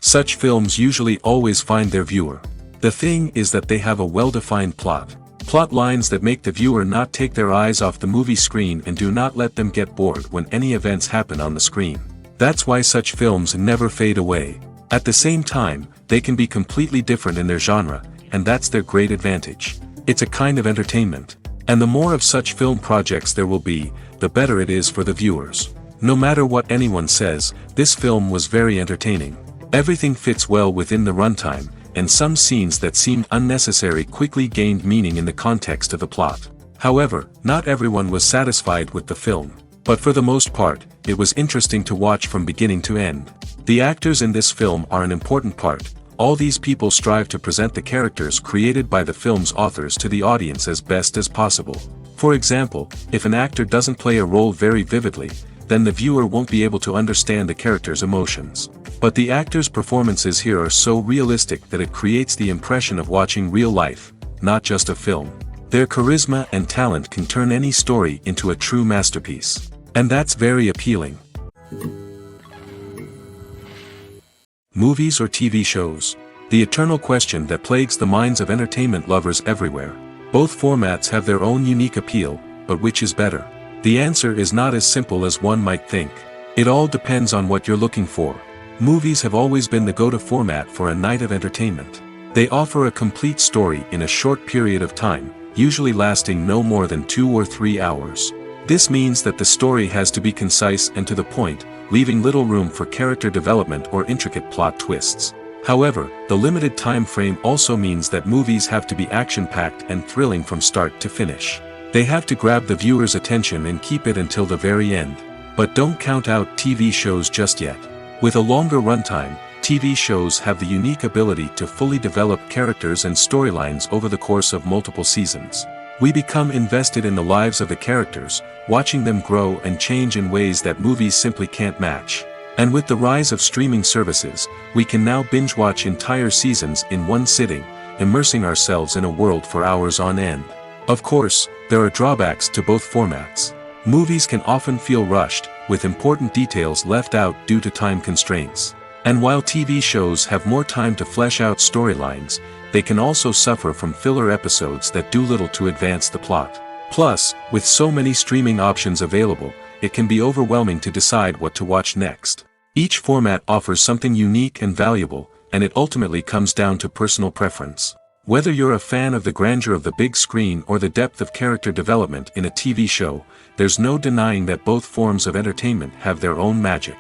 Such films usually always find their viewer. The thing is that they have a well-defined plot. Plot lines that make the viewer not take their eyes off the movie screen and do not let them get bored when any events happen on the screen. That's why such films never fade away. At the same time, they can be completely different in their genre, and that's their great advantage. It's a kind of entertainment. And the more of such film projects there will be, the better it is for the viewers. No matter what anyone says, this film was very entertaining. Everything fits well within the runtime, and some scenes that seemed unnecessary quickly gained meaning in the context of the plot. However, not everyone was satisfied with the film. But for the most part, it was interesting to watch from beginning to end. The actors in this film are an important part. All these people strive to present the characters created by the film's authors to the audience as best as possible. For example, if an actor doesn't play a role very vividly, then the viewer won't be able to understand the character's emotions. But the actors' performances here are so realistic that it creates the impression of watching real life, not just a film. Their charisma and talent can turn any story into a true masterpiece. And that's very appealing. Movies or TV shows? The eternal question that plagues the minds of entertainment lovers everywhere. Both formats have their own unique appeal, but which is better? The answer is not as simple as one might think. It all depends on what you're looking for. Movies have always been the go-to format for a night of entertainment. They offer a complete story in a short period of time, usually lasting no more than 2 or 3 hours. This means that the story has to be concise and to the point, leaving little room for character development or intricate plot twists. However, the limited time frame also means that movies have to be action-packed and thrilling from start to finish. They have to grab the viewer's attention and keep it until the very end. But don't count out TV shows just yet. With a longer runtime, TV shows have the unique ability to fully develop characters and storylines over the course of multiple seasons. We become invested in the lives of the characters, watching them grow and change in ways that movies simply can't match. And with the rise of streaming services, we can now binge-watch entire seasons in one sitting, immersing ourselves in a world for hours on end. Of course, there are drawbacks to both formats. Movies can often feel rushed, with important details left out due to time constraints. And while TV shows have more time to flesh out storylines, they can also suffer from filler episodes that do little to advance the plot. Plus, with so many streaming options available, it can be overwhelming to decide what to watch next. Each format offers something unique and valuable, and it ultimately comes down to personal preference. Whether you're a fan of the grandeur of the big screen or the depth of character development in a TV show, there's no denying that both forms of entertainment have their own magic.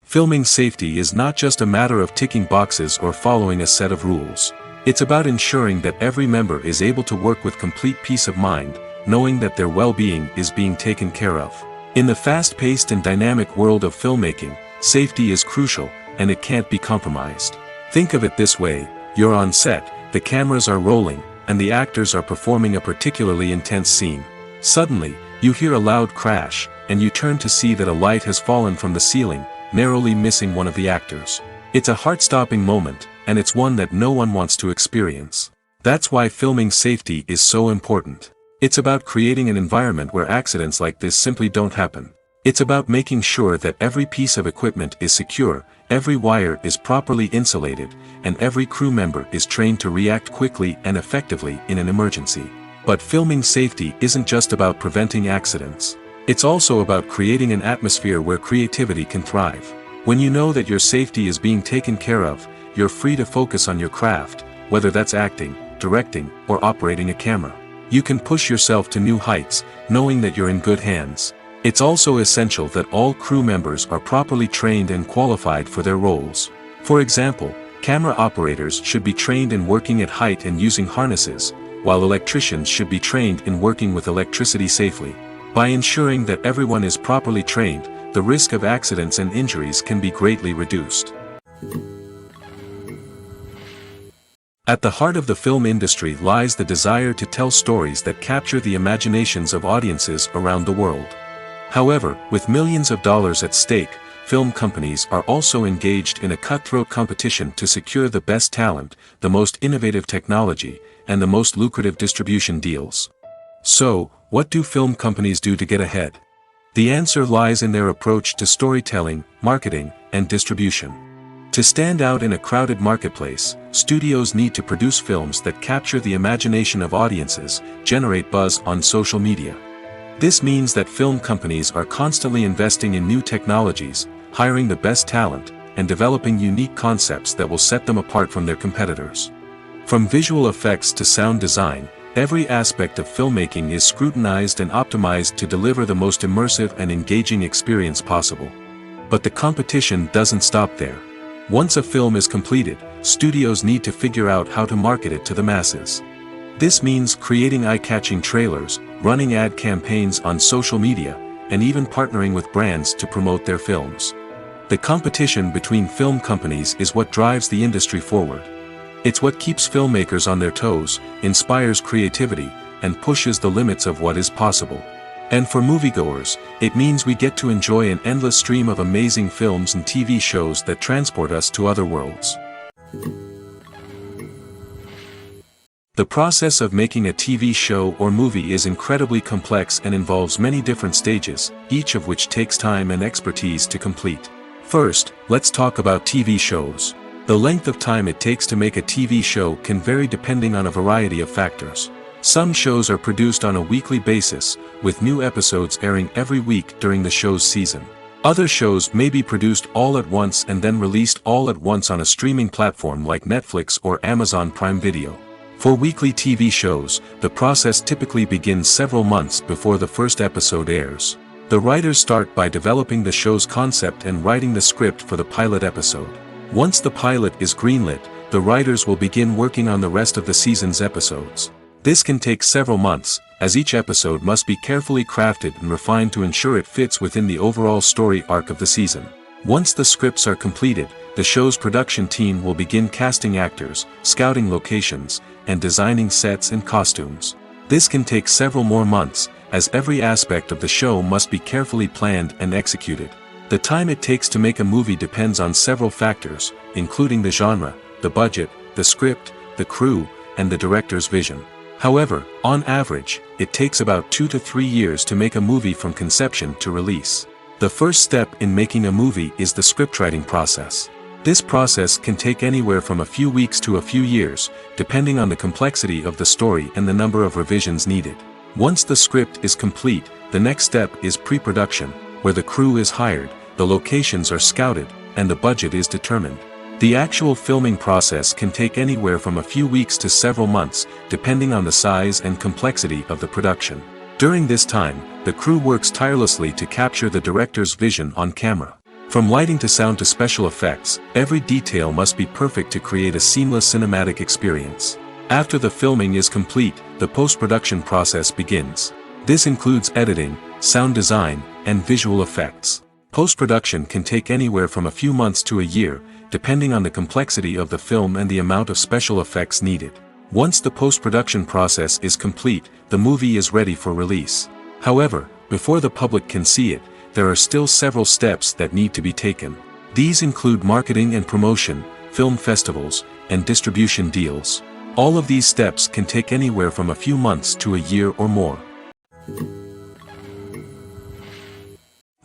Filming safety is not just a matter of ticking boxes or following a set of rules. It's about ensuring that every member is able to work with complete peace of mind, knowing that their well-being is being taken care of. In the fast-paced and dynamic world of filmmaking, safety is crucial, and it can't be compromised. Think of it this way: you're on set, the cameras are rolling, and the actors are performing a particularly intense scene. Suddenly, you hear a loud crash, and you turn to see that a light has fallen from the ceiling, narrowly missing one of the actors. It's a heart-stopping moment, and it's one that no one wants to experience. That's why filming safety is so important. It's about creating an environment where accidents like this simply don't happen. It's about making sure that every piece of equipment is secure, every wire is properly insulated, and every crew member is trained to react quickly and effectively in an emergency. But filming safety isn't just about preventing accidents. It's also about creating an atmosphere where creativity can thrive. When you know that your safety is being taken care of, you're free to focus on your craft, whether that's acting, directing, or operating a camera. You can push yourself to new heights, knowing that you're in good hands. It's also essential that all crew members are properly trained and qualified for their roles. For example, camera operators should be trained in working at height and using harnesses, while electricians should be trained in working with electricity safely. By ensuring that everyone is properly trained, the risk of accidents and injuries can be greatly reduced. At the heart of the film industry lies the desire to tell stories that capture the imaginations of audiences around the world. However, with millions of dollars at stake, film companies are also engaged in a cutthroat competition to secure the best talent, the most innovative technology, and the most lucrative distribution deals. So, what do film companies do to get ahead? The answer lies in their approach to storytelling, marketing, and distribution. To stand out in a crowded marketplace, studios need to produce films that capture the imagination of audiences, generate buzz on social media. This means that film companies are constantly investing in new technologies, hiring the best talent, and developing unique concepts that will set them apart from their competitors. From visual effects to sound design, every aspect of filmmaking is scrutinized and optimized to deliver the most immersive and engaging experience possible. But the competition doesn't stop there. Once a film is completed, studios need to figure out how to market it to the masses. This means creating eye-catching trailers, running ad campaigns on social media, and even partnering with brands to promote their films. The competition between film companies is what drives the industry forward. It's what keeps filmmakers on their toes, inspires creativity, and pushes the limits of what is possible. And for moviegoers, it means we get to enjoy an endless stream of amazing films and TV shows that transport us to other worlds. The process of making a TV show or movie is incredibly complex and involves many different stages, each of which takes time and expertise to complete. First, let's talk about TV shows. The length of time it takes to make a TV show can vary depending on a variety of factors. Some shows are produced on a weekly basis, with new episodes airing every week during the show's season. Other shows may be produced all at once and then released all at once on a streaming platform like Netflix or Amazon Prime Video. For weekly TV shows, the process typically begins several months before the first episode airs. The writers start by developing the show's concept and writing the script for the pilot episode. Once the pilot is greenlit, the writers will begin working on the rest of the season's episodes. This can take several months, as each episode must be carefully crafted and refined to ensure it fits within the overall story arc of the season. Once the scripts are completed, the show's production team will begin casting actors, scouting locations, and designing sets and costumes. This can take several more months, as every aspect of the show must be carefully planned and executed. The time it takes to make a movie depends on several factors, including the genre, the budget, the script, the crew, and the director's vision. However, on average, it takes about 2 to 3 years to make a movie from conception to release. The first step in making a movie is the scriptwriting process. This process can take anywhere from a few weeks to a few years, depending on the complexity of the story and the number of revisions needed. Once the script is complete, the next step is pre-production, where the crew is hired, the locations are scouted, and the budget is determined. The actual filming process can take anywhere from a few weeks to several months, depending on the size and complexity of the production. During this time, the crew works tirelessly to capture the director's vision on camera. From lighting to sound to special effects, every detail must be perfect to create a seamless cinematic experience. After the filming is complete, the post-production process begins. This includes editing, sound design, and visual effects. Post-production can take anywhere from a few months to a year, depending on the complexity of the film and the amount of special effects needed. Once the post-production process is complete, the movie is ready for release. However, before the public can see it, there are still several steps that need to be taken. These include marketing and promotion, film festivals, and distribution deals. All of these steps can take anywhere from a few months to a year or more.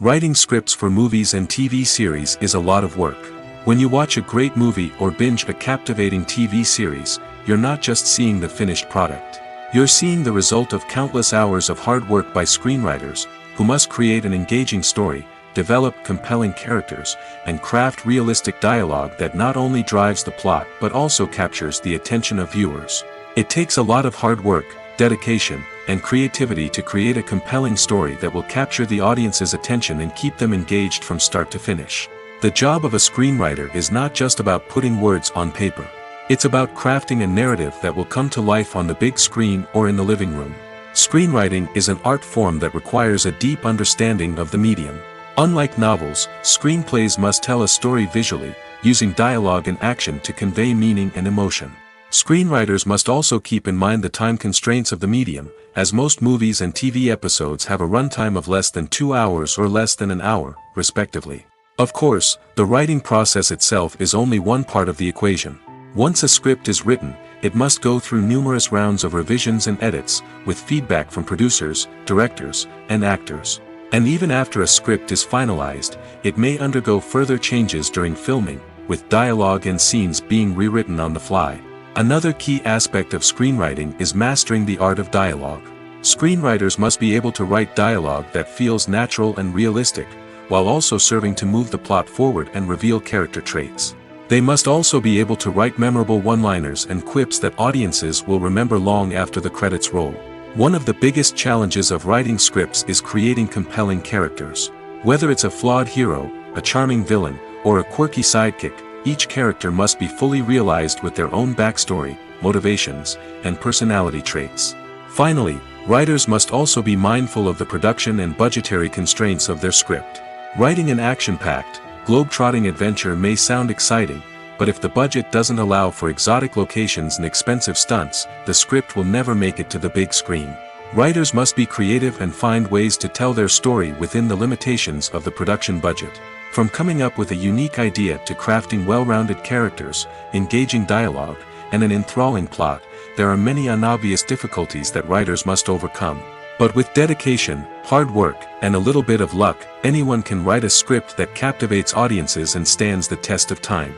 Writing scripts for movies and TV series is a lot of work. When you watch a great movie or binge a captivating TV series, you're not just seeing the finished product. You're seeing the result of countless hours of hard work by screenwriters, who must create an engaging story, develop compelling characters, and craft realistic dialogue that not only drives the plot but also captures the attention of viewers. It takes a lot of hard work, dedication, and creativity to create a compelling story that will capture the audience's attention and keep them engaged from start to finish. The job of a screenwriter is not just about putting words on paper. It's about crafting a narrative that will come to life on the big screen or in the living room. Screenwriting is an art form that requires a deep understanding of the medium. Unlike novels, screenplays must tell a story visually, using dialogue and action to convey meaning and emotion. Screenwriters must also keep in mind the time constraints of the medium, as most movies and TV episodes have a runtime of less than 2 hours or less than an hour, respectively. Of course, the writing process itself is only one part of the equation. Once a script is written, it must go through numerous rounds of revisions and edits, with feedback from producers, directors, and actors. And even after a script is finalized, it may undergo further changes during filming, with dialogue and scenes being rewritten on the fly. Another key aspect of screenwriting is mastering the art of dialogue. Screenwriters must be able to write dialogue that feels natural and realistic, while also serving to move the plot forward and reveal character traits. They must also be able to write memorable one-liners and quips that audiences will remember long after the credits roll. One of the biggest challenges of writing scripts is creating compelling characters. Whether it's a flawed hero, a charming villain, or a quirky sidekick, each character must be fully realized with their own backstory, motivations, and personality traits. Finally, writers must also be mindful of the production and budgetary constraints of their script. Writing an action-packed, globe-trotting adventure may sound exciting, but if the budget doesn't allow for exotic locations and expensive stunts, the script will never make it to the big screen. Writers must be creative and find ways to tell their story within the limitations of the production budget. From coming up with a unique idea to crafting well-rounded characters, engaging dialogue, and an enthralling plot, there are many unobvious difficulties that writers must overcome. But with dedication, hard work, and a little bit of luck, anyone can write a script that captivates audiences and stands the test of time.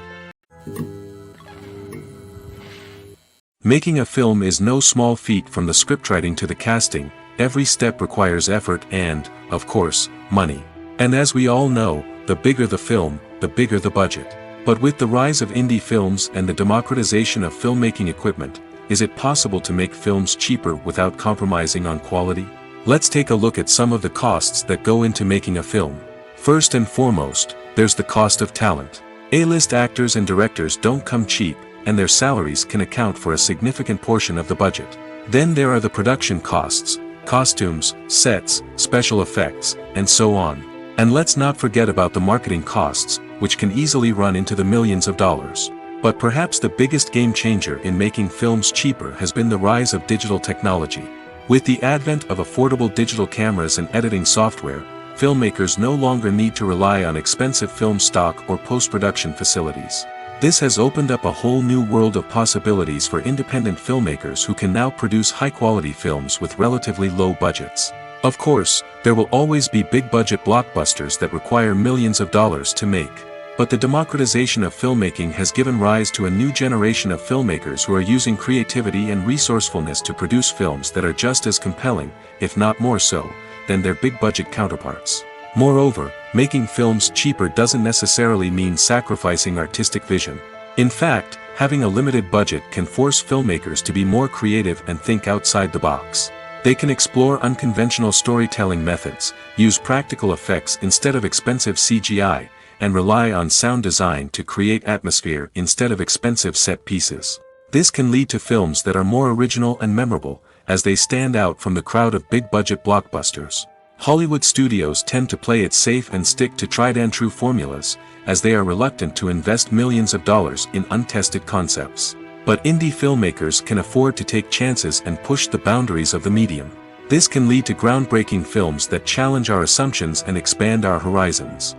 Making a film is no small feat. From the scriptwriting to the casting, every step requires effort and, of course, money. And as we all know, the bigger the film, the bigger the budget. But with the rise of indie films and the democratization of filmmaking equipment, is it possible to make films cheaper without compromising on quality? Let's take a look at some of the costs that go into making a film. First and foremost, there's the cost of talent. A-list actors and directors don't come cheap, and their salaries can account for a significant portion of the budget. Then there are the production costs, costumes, sets, special effects, and so on. And let's not forget about the marketing costs, which can easily run into the millions of dollars. But perhaps the biggest game changer in making films cheaper has been the rise of digital technology. With the advent of affordable digital cameras and editing software, filmmakers no longer need to rely on expensive film stock or post-production facilities. This has opened up a whole new world of possibilities for independent filmmakers who can now produce high-quality films with relatively low budgets. Of course, there will always be big-budget blockbusters that require millions of dollars to make. But the democratization of filmmaking has given rise to a new generation of filmmakers who are using creativity and resourcefulness to produce films that are just as compelling, if not more so, than their big-budget counterparts. Moreover, making films cheaper doesn't necessarily mean sacrificing artistic vision. In fact, having a limited budget can force filmmakers to be more creative and think outside the box. They can explore unconventional storytelling methods, use practical effects instead of expensive CGI, and rely on sound design to create atmosphere instead of expensive set pieces. This can lead to films that are more original and memorable, as they stand out from the crowd of big-budget blockbusters. Hollywood studios tend to play it safe and stick to tried-and-true formulas, as they are reluctant to invest millions of dollars in untested concepts. But indie filmmakers can afford to take chances and push the boundaries of the medium. This can lead to groundbreaking films that challenge our assumptions and expand our horizons.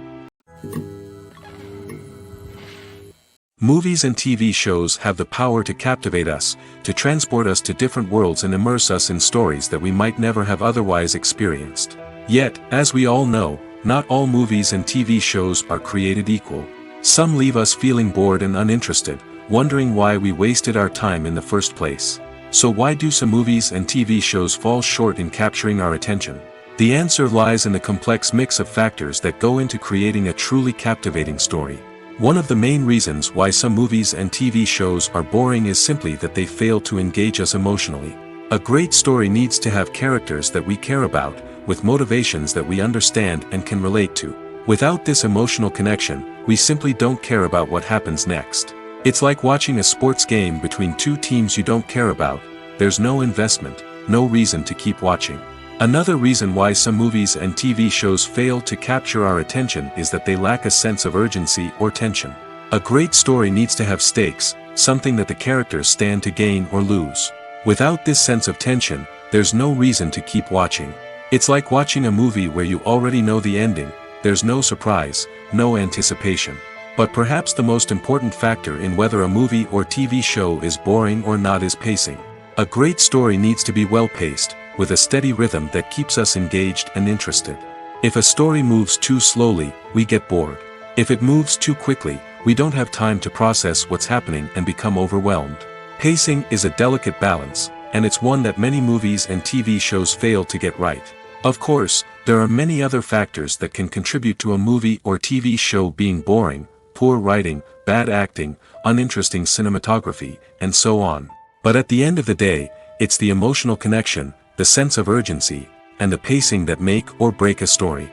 Movies and TV shows have the power to captivate us, to transport us to different worlds and immerse us in stories that we might never have otherwise experienced. Yet, as we all know, not all movies and TV shows are created equal. Some leave us feeling bored and uninterested, wondering why we wasted our time in the first place. So why do some movies and TV shows fall short in capturing our attention? The answer lies in the complex mix of factors that go into creating a truly captivating story. One of the main reasons why some movies and TV shows are boring is simply that they fail to engage us emotionally. A great story needs to have characters that we care about, with motivations that we understand and can relate to. Without this emotional connection, we simply don't care about what happens next. It's like watching a sports game between two teams you don't care about. There's no investment, no reason to keep watching. Another reason why some movies and TV shows fail to capture our attention is that they lack a sense of urgency or tension. A great story needs to have stakes, something that the characters stand to gain or lose. Without this sense of tension, there's no reason to keep watching. It's like watching a movie where you already know the ending, there's no surprise, no anticipation. But perhaps the most important factor in whether a movie or TV show is boring or not is pacing. A great story needs to be well paced, with a steady rhythm that keeps us engaged and interested. If a story moves too slowly, we get bored. If it moves too quickly, we don't have time to process what's happening and become overwhelmed. Pacing is a delicate balance, and it's one that many movies and TV shows fail to get right. Of course, there are many other factors that can contribute to a movie or TV show being boring: poor writing, bad acting, uninteresting cinematography, and so on. But at the end of the day, it's the emotional connection, the sense of urgency, and the pacing that make or break a story.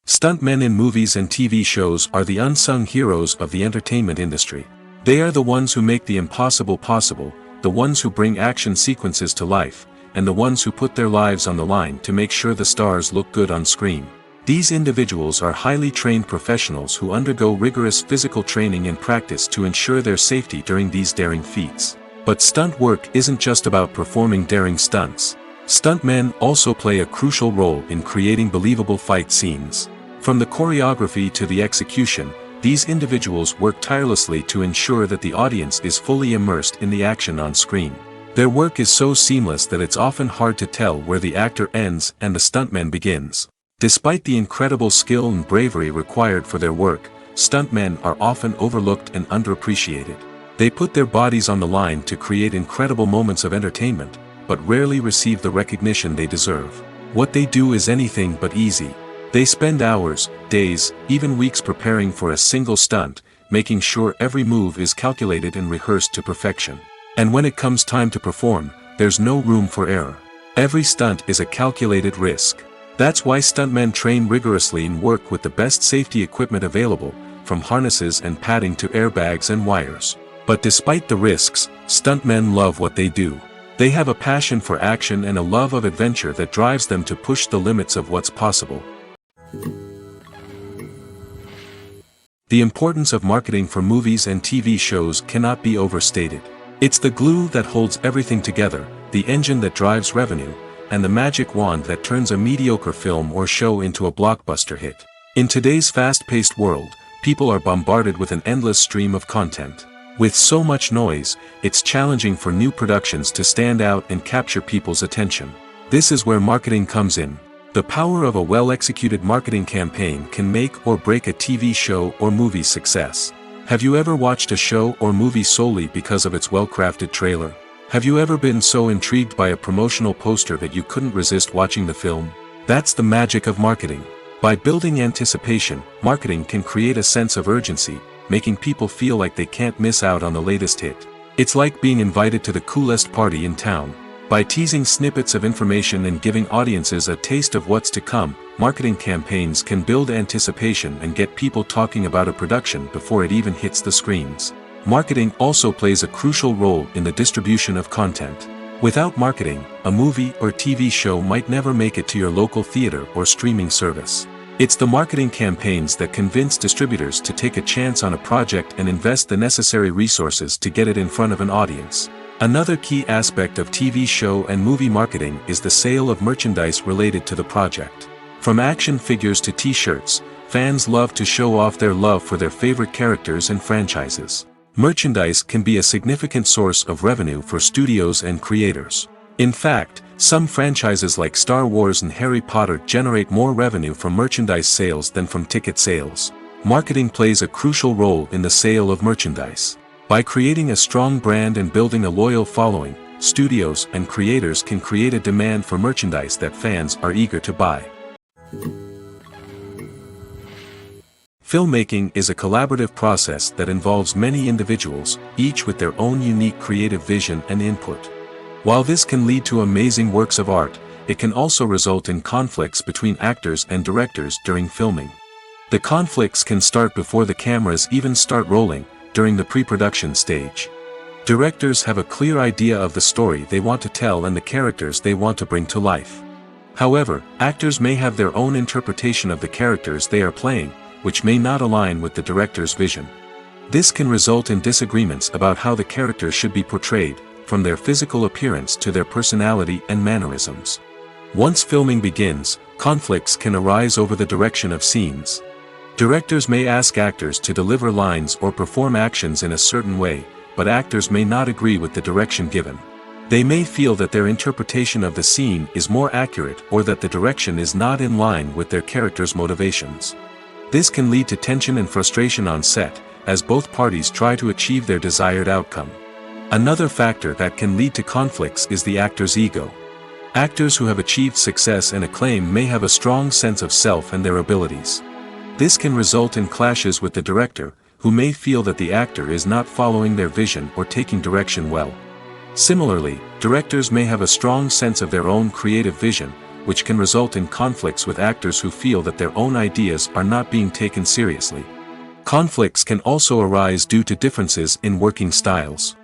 Stuntmen in movies and TV shows are the unsung heroes of the entertainment industry. They are the ones who make the impossible possible, the ones who bring action sequences to life, and the ones who put their lives on the line to make sure the stars look good on screen. These individuals are highly trained professionals who undergo rigorous physical training and practice to ensure their safety during these daring feats. But stunt work isn't just about performing daring stunts. Stuntmen also play a crucial role in creating believable fight scenes. From the choreography to the execution, these individuals work tirelessly to ensure that the audience is fully immersed in the action on screen. Their work is so seamless that it's often hard to tell where the actor ends and the stuntman begins. Despite the incredible skill and bravery required for their work, stuntmen are often overlooked and underappreciated. They put their bodies on the line to create incredible moments of entertainment, but rarely receive the recognition they deserve. What they do is anything but easy. They spend hours, days, even weeks preparing for a single stunt, making sure every move is calculated and rehearsed to perfection. And when it comes time to perform, there's no room for error. Every stunt is a calculated risk. That's why stuntmen train rigorously and work with the best safety equipment available, from harnesses and padding to airbags and wires. But despite the risks, stuntmen love what they do. They have a passion for action and a love of adventure that drives them to push the limits of what's possible. The importance of marketing for movies and TV shows cannot be overstated. It's the glue that holds everything together, the engine that drives revenue, and the magic wand that turns a mediocre film or show into a blockbuster hit. In today's fast-paced world, people are bombarded with an endless stream of content. With so much noise, it's challenging for new productions to stand out and capture people's attention. This is where marketing comes in. The power of a well-executed marketing campaign can make or break a TV show or movie's success. Have you ever watched a show or movie solely because of its well-crafted trailer? Have you ever been so intrigued by a promotional poster that you couldn't resist watching the film? That's the magic of marketing. By building anticipation, marketing can create a sense of urgency, making people feel like they can't miss out on the latest hit. It's like being invited to the coolest party in town. By teasing snippets of information and giving audiences a taste of what's to come, marketing campaigns can build anticipation and get people talking about a production before it even hits the screens. Marketing also plays a crucial role in the distribution of content. Without marketing, a movie or TV show might never make it to your local theater or streaming service. It's the marketing campaigns that convince distributors to take a chance on a project and invest the necessary resources to get it in front of an audience. Another key aspect of TV show and movie marketing is the sale of merchandise related to the project. From action figures to t-shirts, fans love to show off their love for their favorite characters and franchises. Merchandise can be a significant source of revenue for studios and creators. In fact, some franchises like Star Wars and Harry Potter generate more revenue from merchandise sales than from ticket sales. Marketing plays a crucial role in the sale of merchandise. By creating a strong brand and building a loyal following, studios and creators can create a demand for merchandise that fans are eager to buy. Filmmaking is a collaborative process that involves many individuals, each with their own unique creative vision and input. While this can lead to amazing works of art, it can also result in conflicts between actors and directors during filming. The conflicts can start before the cameras even start rolling, during the pre-production stage. Directors have a clear idea of the story they want to tell and the characters they want to bring to life. However, actors may have their own interpretation of the characters they are playing, which may not align with the director's vision. This can result in disagreements about how the characters should be portrayed, from their physical appearance to their personality and mannerisms. Once filming begins, conflicts can arise over the direction of scenes. Directors may ask actors to deliver lines or perform actions in a certain way, but actors may not agree with the direction given. They may feel that their interpretation of the scene is more accurate or that the direction is not in line with their character's motivations. This can lead to tension and frustration on set, as both parties try to achieve their desired outcome. Another factor that can lead to conflicts is the actor's ego. Actors who have achieved success and acclaim may have a strong sense of self and their abilities. This can result in clashes with the director, who may feel that the actor is not following their vision or taking direction well. Similarly, directors may have a strong sense of their own creative vision, which can result in conflicts with actors who feel that their own ideas are not being taken seriously. Conflicts can also arise due to differences in working styles.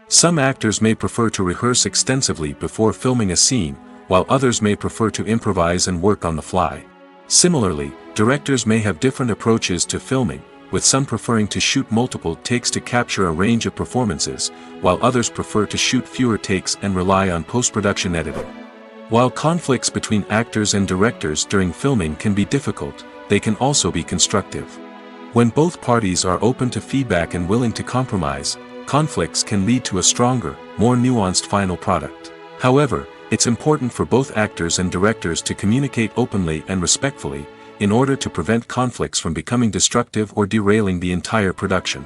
Some actors may prefer to rehearse extensively before filming a scene, while others may prefer to improvise and work on the fly. Similarly, directors may have different approaches to filming, with some preferring to shoot multiple takes to capture a range of performances, while others prefer to shoot fewer takes and rely on post-production editing. While conflicts between actors and directors during filming can be difficult, they can also be constructive. When both parties are open to feedback and willing to compromise, conflicts can lead to a stronger, more nuanced final product. However, it's important for both actors and directors to communicate openly and respectfully, in order to prevent conflicts from becoming destructive or derailing the entire production.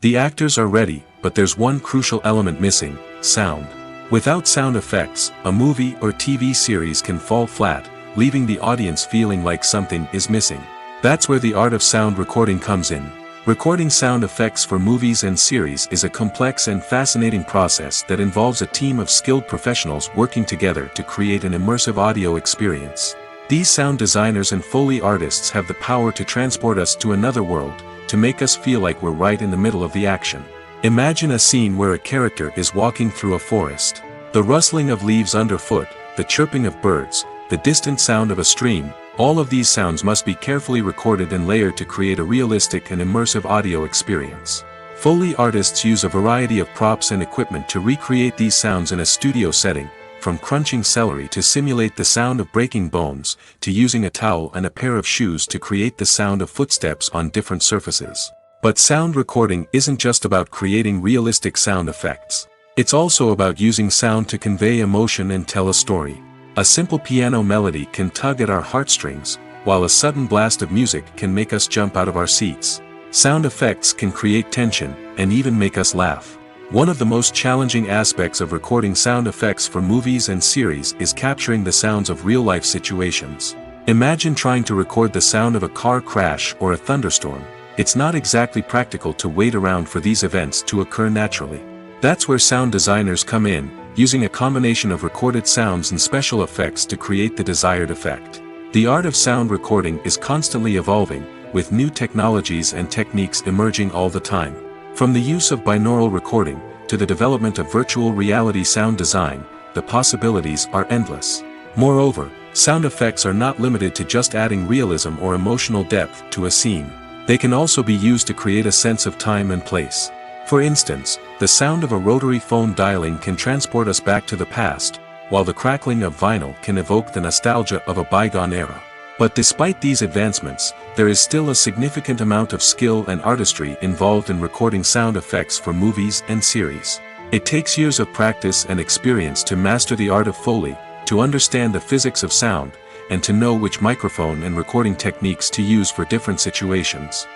The actors are ready, but there's one crucial element missing: sound. Without sound effects, a movie or TV series can fall flat, leaving the audience feeling like something is missing. That's where the art of sound recording comes in. Recording sound effects for movies and series is a complex and fascinating process that involves a team of skilled professionals working together to create an immersive audio experience. These sound designers and Foley artists have the power to transport us to another world, to make us feel like we're right in the middle of the action. Imagine a scene where a character is walking through a forest. The rustling of leaves underfoot, the chirping of birds, the distant sound of a stream, all of these sounds must be carefully recorded and layered to create a realistic and immersive audio experience. Foley artists use a variety of props and equipment to recreate these sounds in a studio setting, from crunching celery to simulate the sound of breaking bones, to using a towel and a pair of shoes to create the sound of footsteps on different surfaces. But sound recording isn't just about creating realistic sound effects. It's also about using sound to convey emotion and tell a story. A simple piano melody can tug at our heartstrings, while a sudden blast of music can make us jump out of our seats. Sound effects can create tension, and even make us laugh. One of the most challenging aspects of recording sound effects for movies and series is capturing the sounds of real-life situations. Imagine trying to record the sound of a car crash or a thunderstorm. It's not exactly practical to wait around for these events to occur naturally. That's where sound designers come in, using a combination of recorded sounds and special effects to create the desired effect. The art of sound recording is constantly evolving, with new technologies and techniques emerging all the time. From the use of binaural recording, to the development of virtual reality sound design, the possibilities are endless. Moreover, sound effects are not limited to just adding realism or emotional depth to a scene. They can also be used to create a sense of time and place. For instance, the sound of a rotary phone dialing can transport us back to the past, while the crackling of vinyl can evoke the nostalgia of a bygone era. But despite these advancements, there is still a significant amount of skill and artistry involved in recording sound effects for movies and series. It takes years of practice and experience to master the art of Foley, to understand the physics of sound, and to know which microphone and recording techniques to use for different situations.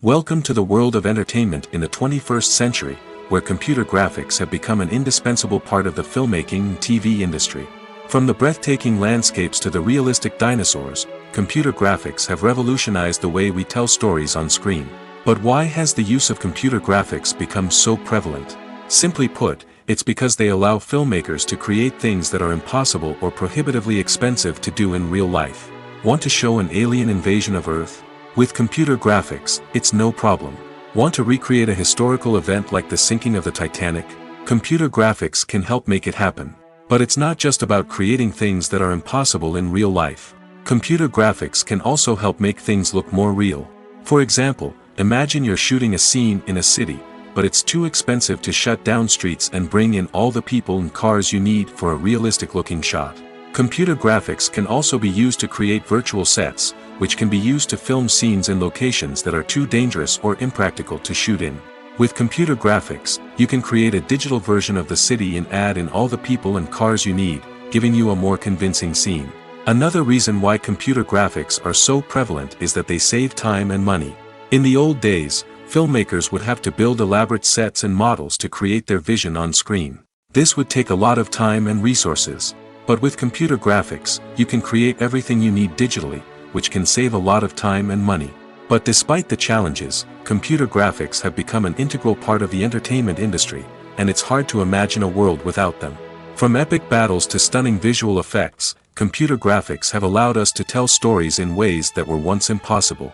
Welcome to the world of entertainment in the 21st century, where computer graphics have become an indispensable part of the filmmaking and TV industry. From the breathtaking landscapes to the realistic dinosaurs, computer graphics have revolutionized the way we tell stories on screen. But why has the use of computer graphics become so prevalent? Simply put, it's because they allow filmmakers to create things that are impossible or prohibitively expensive to do in real life. Want to show an alien invasion of Earth? With computer graphics, it's no problem. Want to recreate a historical event like the sinking of the Titanic? Computer graphics can help make it happen. But it's not just about creating things that are impossible in real life. Computer graphics can also help make things look more real. For example, imagine you're shooting a scene in a city, but it's too expensive to shut down streets and bring in all the people and cars you need for a realistic-looking shot. Computer graphics can also be used to create virtual sets, which can be used to film scenes in locations that are too dangerous or impractical to shoot in. With computer graphics, you can create a digital version of the city and add in all the people and cars you need, giving you a more convincing scene. Another reason why computer graphics are so prevalent is that they save time and money. In the old days, filmmakers would have to build elaborate sets and models to create their vision on screen. This would take a lot of time and resources. But with computer graphics, you can create everything you need digitally, which can save a lot of time and money. But despite the challenges, computer graphics have become an integral part of the entertainment industry, and it's hard to imagine a world without them. From epic battles to stunning visual effects, computer graphics have allowed us to tell stories in ways that were once impossible.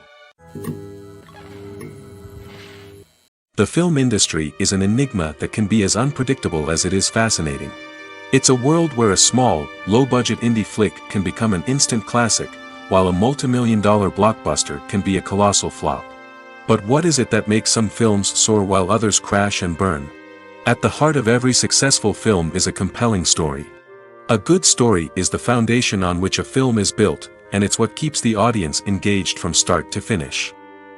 The film industry is an enigma that can be as unpredictable as it is fascinating. It's a world where a small, low-budget indie flick can become an instant classic, while a multi-million-dollar blockbuster can be a colossal flop. But what is it that makes some films soar while others crash and burn? At the heart of every successful film is a compelling story. A good story is the foundation on which a film is built, and it's what keeps the audience engaged from start to finish.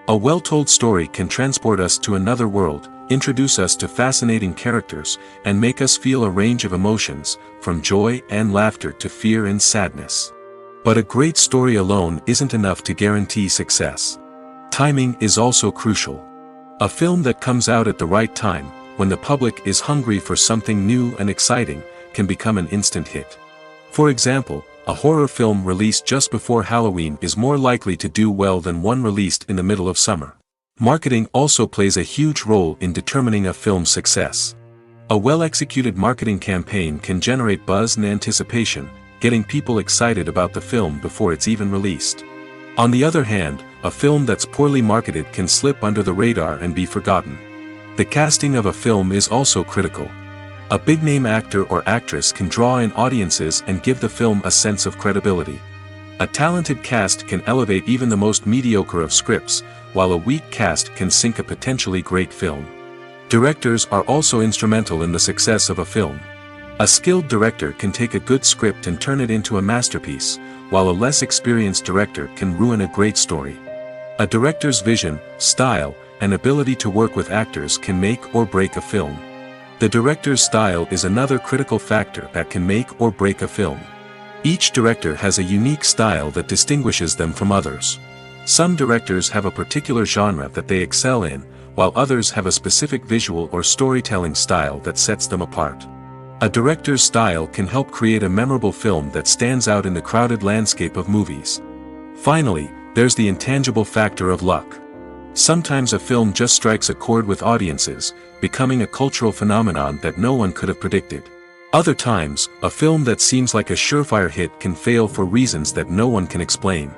A well-told story can transport us to another world, introduce us to fascinating characters, and make us feel a range of emotions, from joy and laughter to fear and sadness. But a great story alone isn't enough to guarantee success. Timing is also crucial. A film that comes out at the right time, when the public is hungry for something new and exciting, can become an instant hit. For example, a horror film released just before Halloween is more likely to do well than one released in the middle of summer. Marketing also plays a huge role in determining a film's success. A well-executed marketing campaign can generate buzz and anticipation, getting people excited about the film before it's even released. On the other hand, a film that's poorly marketed can slip under the radar and be forgotten. The casting of a film is also critical. A big-name actor or actress can draw in audiences and give the film a sense of credibility. A talented cast can elevate even the most mediocre of scripts, while a weak cast can sink a potentially great film. Directors are also instrumental in the success of a film. A skilled director can take a good script and turn it into a masterpiece, while a less experienced director can ruin a great story. A director's vision, style, and ability to work with actors can make or break a film. The director's style is another critical factor that can make or break a film. Each director has a unique style that distinguishes them from others. Some directors have a particular genre that they excel in, while others have a specific visual or storytelling style that sets them apart. A director's style can help create a memorable film that stands out in the crowded landscape of movies. Finally, there's the intangible factor of luck. Sometimes a film just strikes a chord with audiences, becoming a cultural phenomenon that no one could have predicted. Other times, a film that seems like a surefire hit can fail for reasons that no one can explain.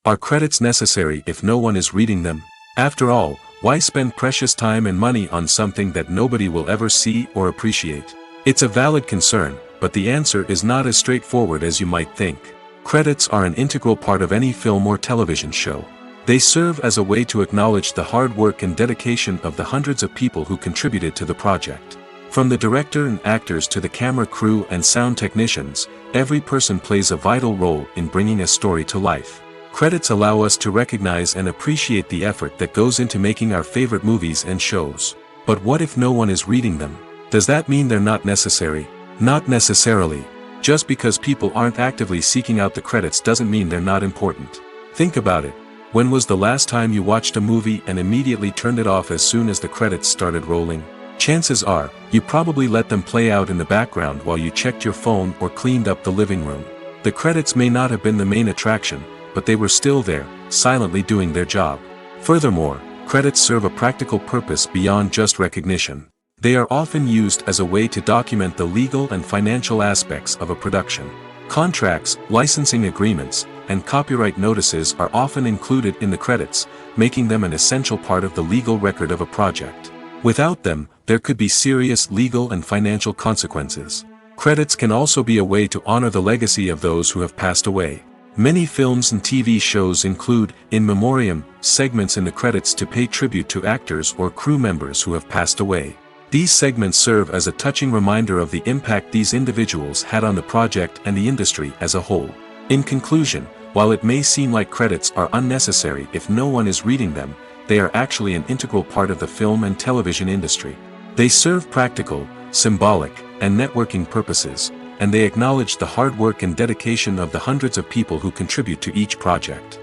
Are credits necessary if no one is reading them? After all, why spend precious time and money on something that nobody will ever see or appreciate? It's a valid concern, but the answer is not as straightforward as you might think. Credits are an integral part of any film or television show. They serve as a way to acknowledge the hard work and dedication of the hundreds of people who contributed to the project. From the director and actors to the camera crew and sound technicians, every person plays a vital role in bringing a story to life. Credits allow us to recognize and appreciate the effort that goes into making our favorite movies and shows. But what if no one is reading them? Does that mean they're not necessary? Not necessarily. Just because people aren't actively seeking out the credits doesn't mean they're not important. Think about it. When was the last time you watched a movie and immediately turned it off as soon as the credits started rolling? Chances are, you probably let them play out in the background while you checked your phone or cleaned up the living room. The credits may not have been the main attraction, but they were still there, silently doing their job. Furthermore, credits serve a practical purpose beyond just recognition. They are often used as a way to document the legal and financial aspects of a production. Contracts, licensing agreements, and copyright notices are often included in the credits, making them an essential part of the legal record of a project. Without them, there could be serious legal and financial consequences. Credits can also be a way to honor the legacy of those who have passed away. Many films and TV shows include, in memoriam, segments in the credits to pay tribute to actors or crew members who have passed away. These segments serve as a touching reminder of the impact these individuals had on the project and the industry as a whole. In conclusion, while it may seem like credits are unnecessary if no one is reading them, they are actually an integral part of the film and television industry. They serve practical, symbolic, and networking purposes, and they acknowledge the hard work and dedication of the hundreds of people who contribute to each project.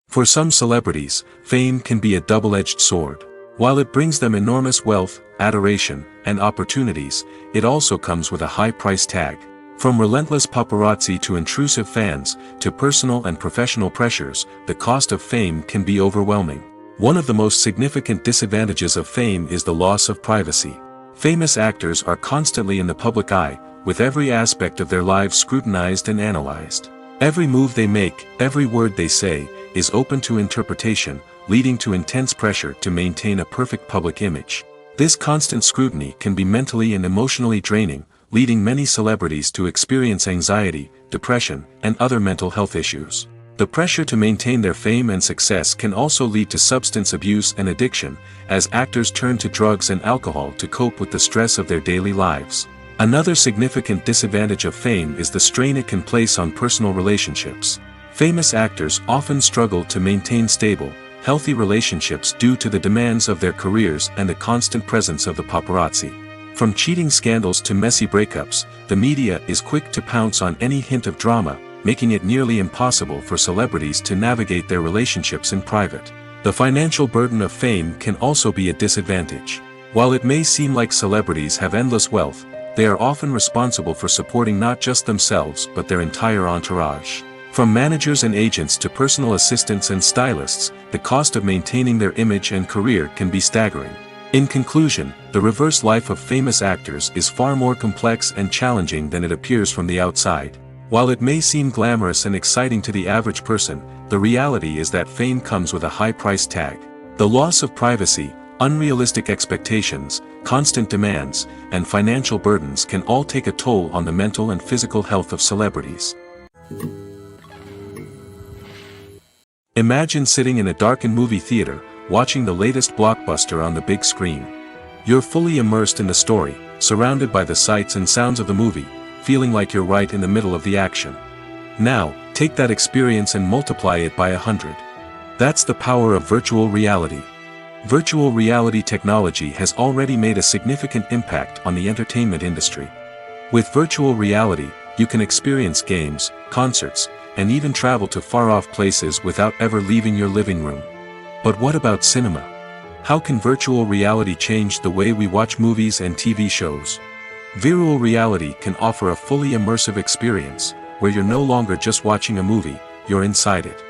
For some celebrities, fame can be a double-edged sword. While it brings them enormous wealth, adoration, and opportunities, it also comes with a high price tag. From relentless paparazzi to intrusive fans, to personal and professional pressures, the cost of fame can be overwhelming. One of the most significant disadvantages of fame is the loss of privacy. Famous actors are constantly in the public eye, with every aspect of their lives scrutinized and analyzed. Every move they make, every word they say, is open to interpretation, leading to intense pressure to maintain a perfect public image. This constant scrutiny can be mentally and emotionally draining, leading many celebrities to experience anxiety, depression, and other mental health issues. The pressure to maintain their fame and success can also lead to substance abuse and addiction, as actors turn to drugs and alcohol to cope with the stress of their daily lives. Another significant disadvantage of fame is the strain it can place on personal relationships. Famous actors often struggle to maintain stable, healthy relationships due to the demands of their careers and the constant presence of the paparazzi. From cheating scandals to messy breakups, the media is quick to pounce on any hint of drama, making it nearly impossible for celebrities to navigate their relationships in private. The financial burden of fame can also be a disadvantage. While it may seem like celebrities have endless wealth, they are often responsible for supporting not just themselves but their entire entourage. From managers and agents to personal assistants and stylists, the cost of maintaining their image and career can be staggering. In conclusion, the reverse life of famous actors is far more complex and challenging than it appears from the outside. While it may seem glamorous and exciting to the average person, the reality is that fame comes with a high price tag. The loss of privacy, unrealistic expectations, constant demands, and financial burdens can all take a toll on the mental and physical health of celebrities. Imagine sitting in a darkened movie theater, watching the latest blockbuster on the big screen. You're fully immersed in the story, surrounded by the sights and sounds of the movie, feeling like you're right in the middle of the action. Now, take that experience and multiply it by 100. That's the power of virtual reality. Virtual reality technology has already made a significant impact on the entertainment industry. With virtual reality, you can experience games, concerts, and even travel to far-off places without ever leaving your living room. But what about cinema? How can virtual reality change the way we watch movies and TV shows? Virtual reality can offer a fully immersive experience, where you're no longer just watching a movie, you're inside it.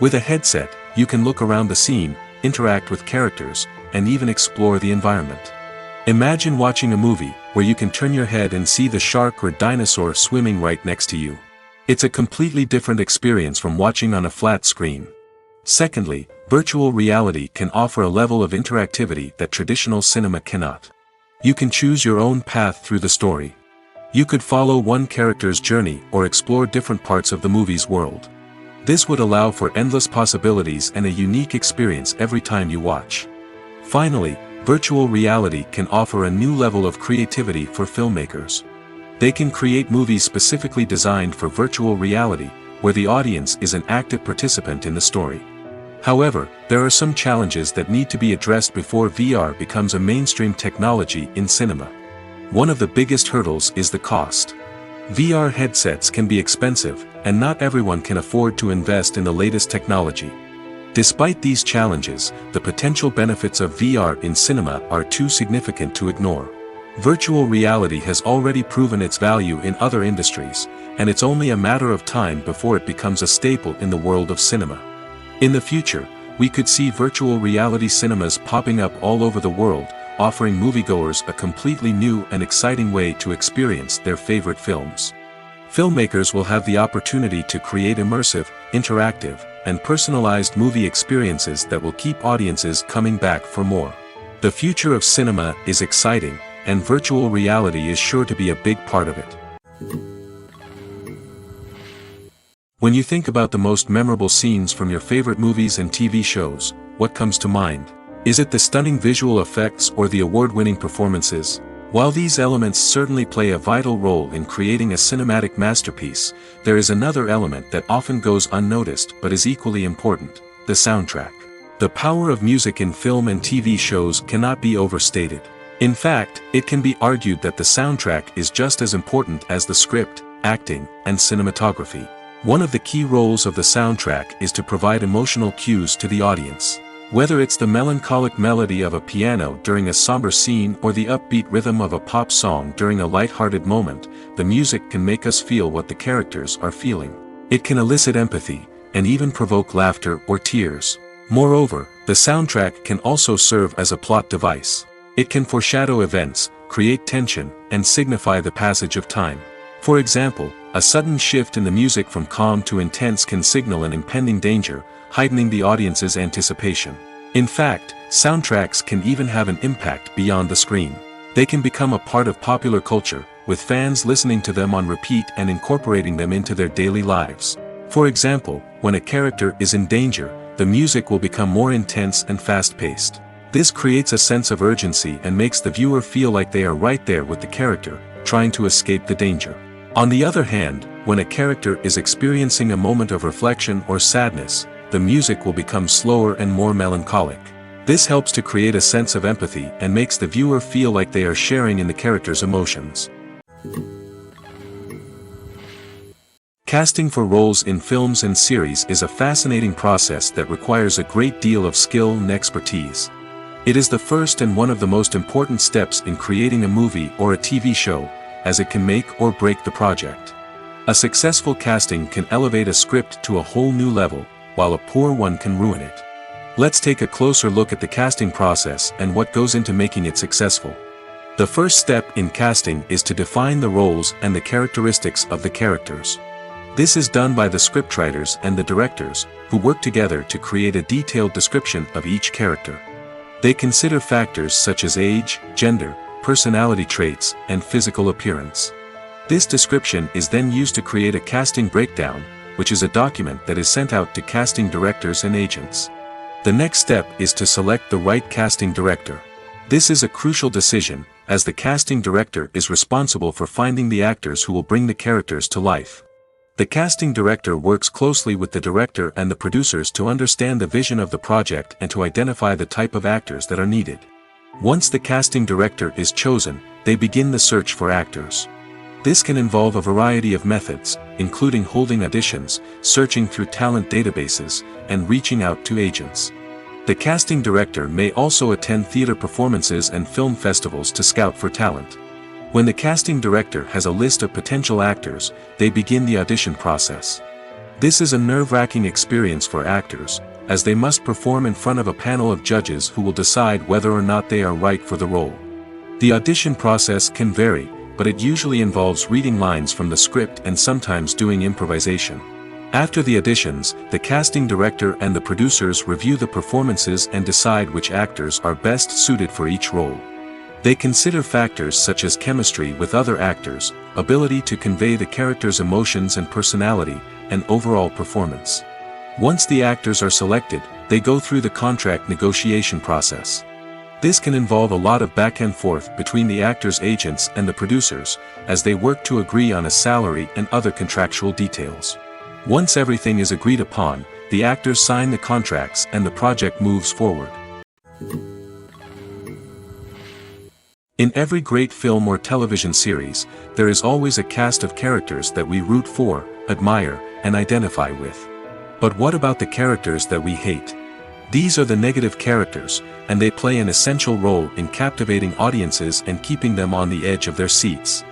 With a headset, you can look around the scene, interact with characters, and even explore the environment. Imagine watching a movie, where you can turn your head and see the shark or dinosaur swimming right next to you. It's a completely different experience from watching on a flat screen. Secondly, virtual reality can offer a level of interactivity that traditional cinema cannot. You can choose your own path through the story. You could follow one character's journey or explore different parts of the movie's world. This would allow for endless possibilities and a unique experience every time you watch. Finally, virtual reality can offer a new level of creativity for filmmakers. They can create movies specifically designed for virtual reality, where the audience is an active participant in the story. However, there are some challenges that need to be addressed before VR becomes a mainstream technology in cinema. One of the biggest hurdles is the cost. VR headsets can be expensive, and not everyone can afford to invest in the latest technology. Despite these challenges, the potential benefits of VR in cinema are too significant to ignore. Virtual reality has already proven its value in other industries, and it's only a matter of time before it becomes a staple in the world of cinema. In the future, we could see virtual reality cinemas popping up all over the world, offering moviegoers a completely new and exciting way to experience their favorite films. Filmmakers will have the opportunity to create immersive, interactive, and personalized movie experiences that will keep audiences coming back for more. The future of cinema is exciting, and virtual reality is sure to be a big part of it. When you think about the most memorable scenes from your favorite movies and TV shows, what comes to mind? Is it the stunning visual effects or the award-winning performances? While these elements certainly play a vital role in creating a cinematic masterpiece, there is another element that often goes unnoticed but is equally important: the soundtrack. The power of music in film and TV shows cannot be overstated. In fact, it can be argued that the soundtrack is just as important as the script, acting, and cinematography. One of the key roles of the soundtrack is to provide emotional cues to the audience. Whether it's the melancholic melody of a piano during a somber scene or the upbeat rhythm of a pop song during a light-hearted moment, the music can make us feel what the characters are feeling. It can elicit empathy, and even provoke laughter or tears. Moreover, the soundtrack can also serve as a plot device. It can foreshadow events, create tension, and signify the passage of time. For example, a sudden shift in the music from calm to intense can signal an impending danger, heightening the audience's anticipation. In fact, soundtracks can even have an impact beyond the screen. They can become a part of popular culture, with fans listening to them on repeat and incorporating them into their daily lives. For example, when a character is in danger, the music will become more intense and fast-paced. This creates a sense of urgency and makes the viewer feel like they are right there with the character, trying to escape the danger. On the other hand, when a character is experiencing a moment of reflection or sadness, the music will become slower and more melancholic. This helps to create a sense of empathy and makes the viewer feel like they are sharing in the character's emotions. Casting for roles in films and series is a fascinating process that requires a great deal of skill and expertise. It is the first and one of the most important steps in creating a movie or a TV show, as it can make or break the project. A successful casting can elevate a script to a whole new level, while a poor one can ruin it. Let's take a closer look at the casting process and what goes into making it successful. The first step in casting is to define the roles and the characteristics of the characters. This is done by the scriptwriters and the directors, who work together to create a detailed description of each character. They consider factors such as age, gender, personality traits, and physical appearance. This description is then used to create a casting breakdown, which is a document that is sent out to casting directors and agents. The next step is to select the right casting director. This is a crucial decision, as the casting director is responsible for finding the actors who will bring the characters to life. The casting director works closely with the director and the producers to understand the vision of the project and to identify the type of actors that are needed. Once the casting director is chosen, they begin the search for actors. This can involve a variety of methods, including holding auditions, searching through talent databases, and reaching out to agents. The casting director may also attend theater performances and film festivals to scout for talent. When the casting director has a list of potential actors, they begin the audition process. This is a nerve-wracking experience for actors, as they must perform in front of a panel of judges who will decide whether or not they are right for the role. The audition process can vary, but it usually involves reading lines from the script and sometimes doing improvisation. After the auditions, the casting director and the producers review the performances and decide which actors are best suited for each role. They consider factors such as chemistry with other actors, ability to convey the character's emotions and personality, and overall performance. Once the actors are selected, they go through the contract negotiation process. This can involve a lot of back and forth between the actors' agents and the producers, as they work to agree on a salary and other contractual details. Once everything is agreed upon, the actors sign the contracts and the project moves forward. In every great film or television series, there is always a cast of characters that we root for, admire, and identify with. But what about the characters that we hate? These are the negative characters, and they play an essential role in captivating audiences and keeping them on the edge of their seats.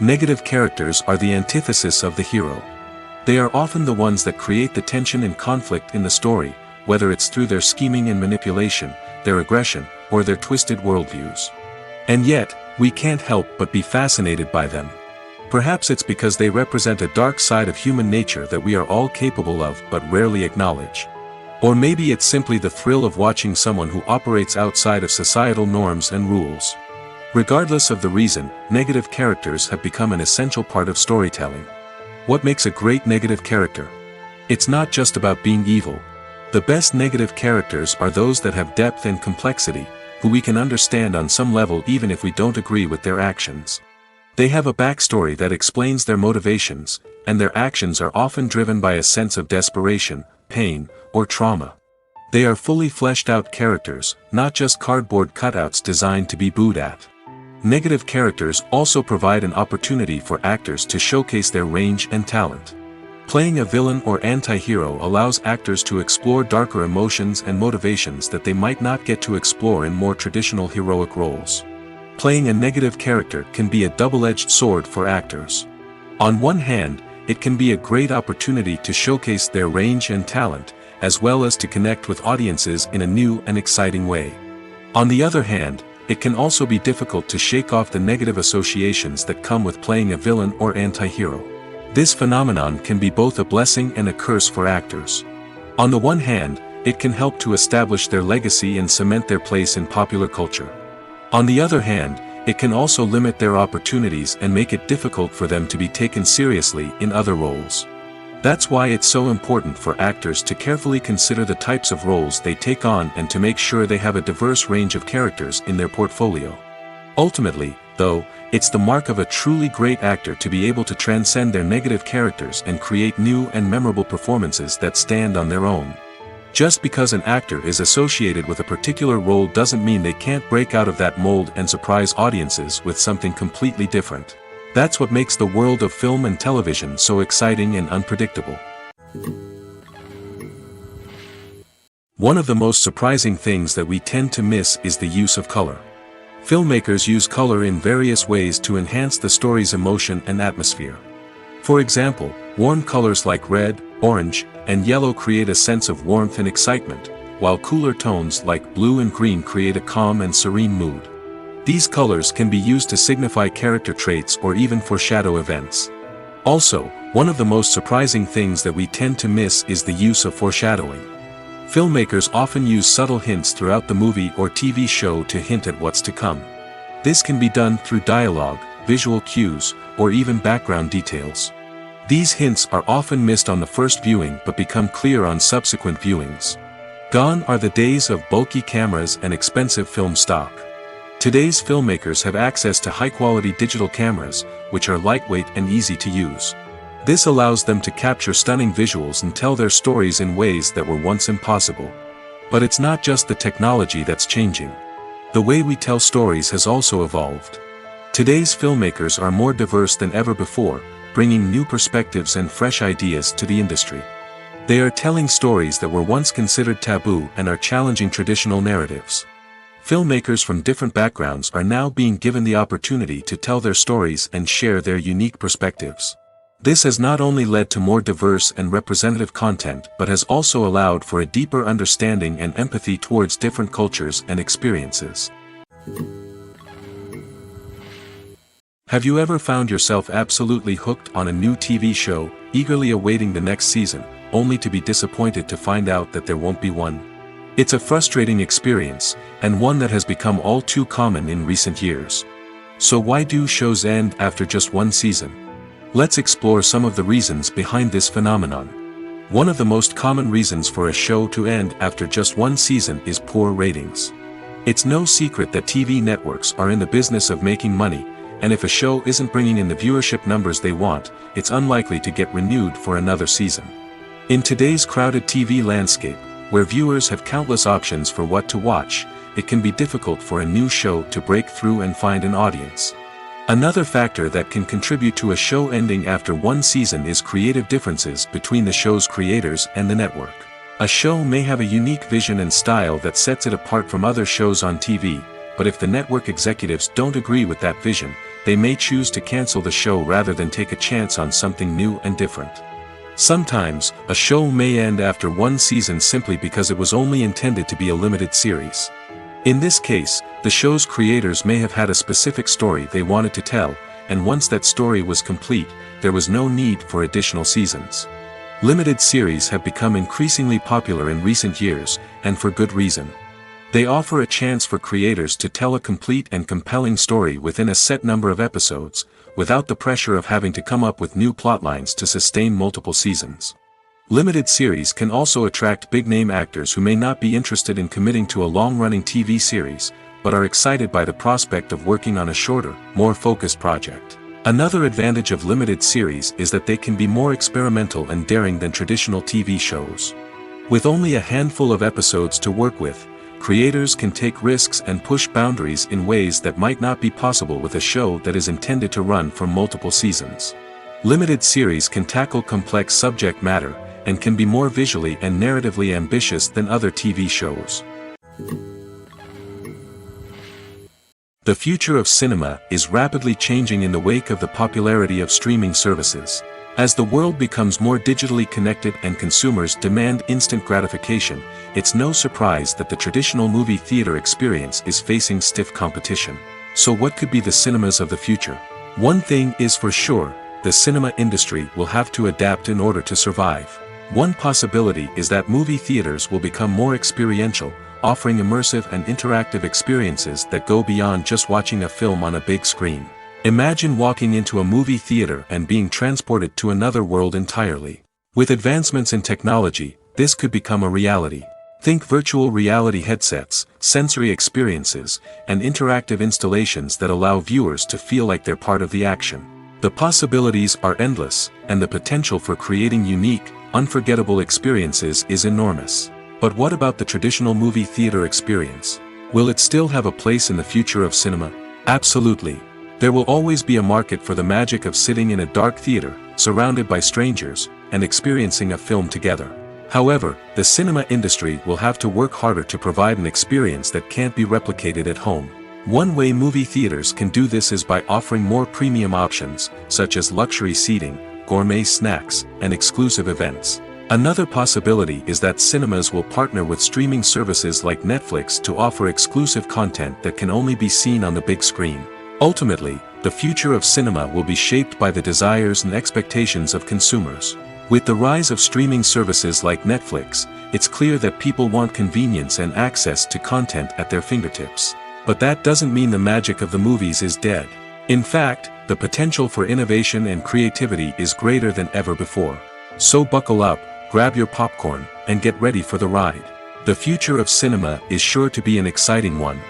Negative characters are the antithesis of the hero. They are often the ones that create the tension and conflict in the story, whether it's through their scheming and manipulation, their aggression, or their twisted worldviews. And yet, we can't help but be fascinated by them. Perhaps it's because they represent a dark side of human nature that we are all capable of but rarely acknowledge. Or maybe it's simply the thrill of watching someone who operates outside of societal norms and rules. Regardless of the reason, negative characters have become an essential part of storytelling. What makes a great negative character? It's not just about being evil. The best negative characters are those that have depth and complexity, who we can understand on some level even if we don't agree with their actions. They have a backstory that explains their motivations, and their actions are often driven by a sense of desperation, pain, or trauma. They are fully fleshed out characters, not just cardboard cutouts designed to be booed at. Negative characters also provide an opportunity for actors to showcase their range and talent. Playing a villain or anti-hero allows actors to explore darker emotions and motivations that they might not get to explore in more traditional heroic roles. Playing a negative character can be a double-edged sword for actors. On one hand, it can be a great opportunity to showcase their range and talent, as well as to connect with audiences in a new and exciting way. On the other hand, it can also be difficult to shake off the negative associations that come with playing a villain or anti-hero. This phenomenon can be both a blessing and a curse for actors. On the one hand, it can help to establish their legacy and cement their place in popular culture. On the other hand, it can also limit their opportunities and make it difficult for them to be taken seriously in other roles. That's why it's so important for actors to carefully consider the types of roles they take on and to make sure they have a diverse range of characters in their portfolio. Ultimately, though, it's the mark of a truly great actor to be able to transcend their negative characters and create new and memorable performances that stand on their own. Just because an actor is associated with a particular role doesn't mean they can't break out of that mold and surprise audiences with something completely different. That's what makes the world of film and television so exciting and unpredictable. One of the most surprising things that we tend to miss is the use of color. Filmmakers use color in various ways to enhance the story's emotion and atmosphere. For example, warm colors like red, orange, and yellow create a sense of warmth and excitement, while cooler tones like blue and green create a calm and serene mood. These colors can be used to signify character traits or even foreshadow events. Also, one of the most surprising things that we tend to miss is the use of foreshadowing. Filmmakers often use subtle hints throughout the movie or TV show to hint at what's to come. This can be done through dialogue, visual cues, or even background details. These hints are often missed on the first viewing but become clear on subsequent viewings. Gone are the days of bulky cameras and expensive film stock. Today's filmmakers have access to high-quality digital cameras, which are lightweight and easy to use. This allows them to capture stunning visuals and tell their stories in ways that were once impossible. But it's not just the technology that's changing. The way we tell stories has also evolved. Today's filmmakers are more diverse than ever before, bringing new perspectives and fresh ideas to the industry. They are telling stories that were once considered taboo and are challenging traditional narratives. Filmmakers from different backgrounds are now being given the opportunity to tell their stories and share their unique perspectives. This has not only led to more diverse and representative content but has also allowed for a deeper understanding and empathy towards different cultures and experiences. Have you ever found yourself absolutely hooked on a new TV show, eagerly awaiting the next season, only to be disappointed to find out that there won't be one? It's a frustrating experience, and one that has become all too common in recent years. So why do shows end after just one season? Let's explore some of the reasons behind this phenomenon. One of the most common reasons for a show to end after just one season is poor ratings. It's no secret that TV networks are in the business of making money, and if a show isn't bringing in the viewership numbers they want, it's unlikely to get renewed for another season. In today's crowded TV landscape, where viewers have countless options for what to watch, it can be difficult for a new show to break through and find an audience. Another factor that can contribute to a show ending after one season is creative differences between the show's creators and the network. A show may have a unique vision and style that sets it apart from other shows on TV, but if the network executives don't agree with that vision, they may choose to cancel the show rather than take a chance on something new and different. Sometimes, a show may end after one season simply because it was only intended to be a limited series. In this case, the show's creators may have had a specific story they wanted to tell, and once that story was complete, there was no need for additional seasons. Limited series have become increasingly popular in recent years, and for good reason. They offer a chance for creators to tell a complete and compelling story within a set number of episodes, without the pressure of having to come up with new plotlines to sustain multiple seasons. Limited series can also attract big-name actors who may not be interested in committing to a long-running TV series, but are excited by the prospect of working on a shorter, more focused project. Another advantage of limited series is that they can be more experimental and daring than traditional TV shows. With only a handful of episodes to work with, creators can take risks and push boundaries in ways that might not be possible with a show that is intended to run for multiple seasons. Limited series can tackle complex subject matter, and can be more visually and narratively ambitious than other TV shows. The future of cinema is rapidly changing in the wake of the popularity of streaming services. As the world becomes more digitally connected and consumers demand instant gratification, it's no surprise that the traditional movie theater experience is facing stiff competition. So what could be the cinemas of the future? One thing is for sure, the cinema industry will have to adapt in order to survive. One possibility is that movie theaters will become more experiential, offering immersive and interactive experiences that go beyond just watching a film on a big screen. Imagine walking into a movie theater and being transported to another world entirely. With advancements in technology, this could become a reality. Think virtual reality headsets, sensory experiences, and interactive installations that allow viewers to feel like they're part of the action. The possibilities are endless, and the potential for creating unique, unforgettable experiences is enormous. But what about the traditional movie theater experience? Will it still have a place in the future of cinema? Absolutely. There will always be a market for the magic of sitting in a dark theater, surrounded by strangers, and experiencing a film together. However, the cinema industry will have to work harder to provide an experience that can't be replicated at home. One way movie theaters can do this is by offering more premium options, such as luxury seating, gourmet snacks, and exclusive events. Another possibility is that cinemas will partner with streaming services like Netflix to offer exclusive content that can only be seen on the big screen. Ultimately, the future of cinema will be shaped by the desires and expectations of consumers. With the rise of streaming services like Netflix, it's clear that people want convenience and access to content at their fingertips. But that doesn't mean the magic of the movies is dead. In fact, the potential for innovation and creativity is greater than ever before. So buckle up, grab your popcorn, and get ready for the ride. The future of cinema is sure to be an exciting one.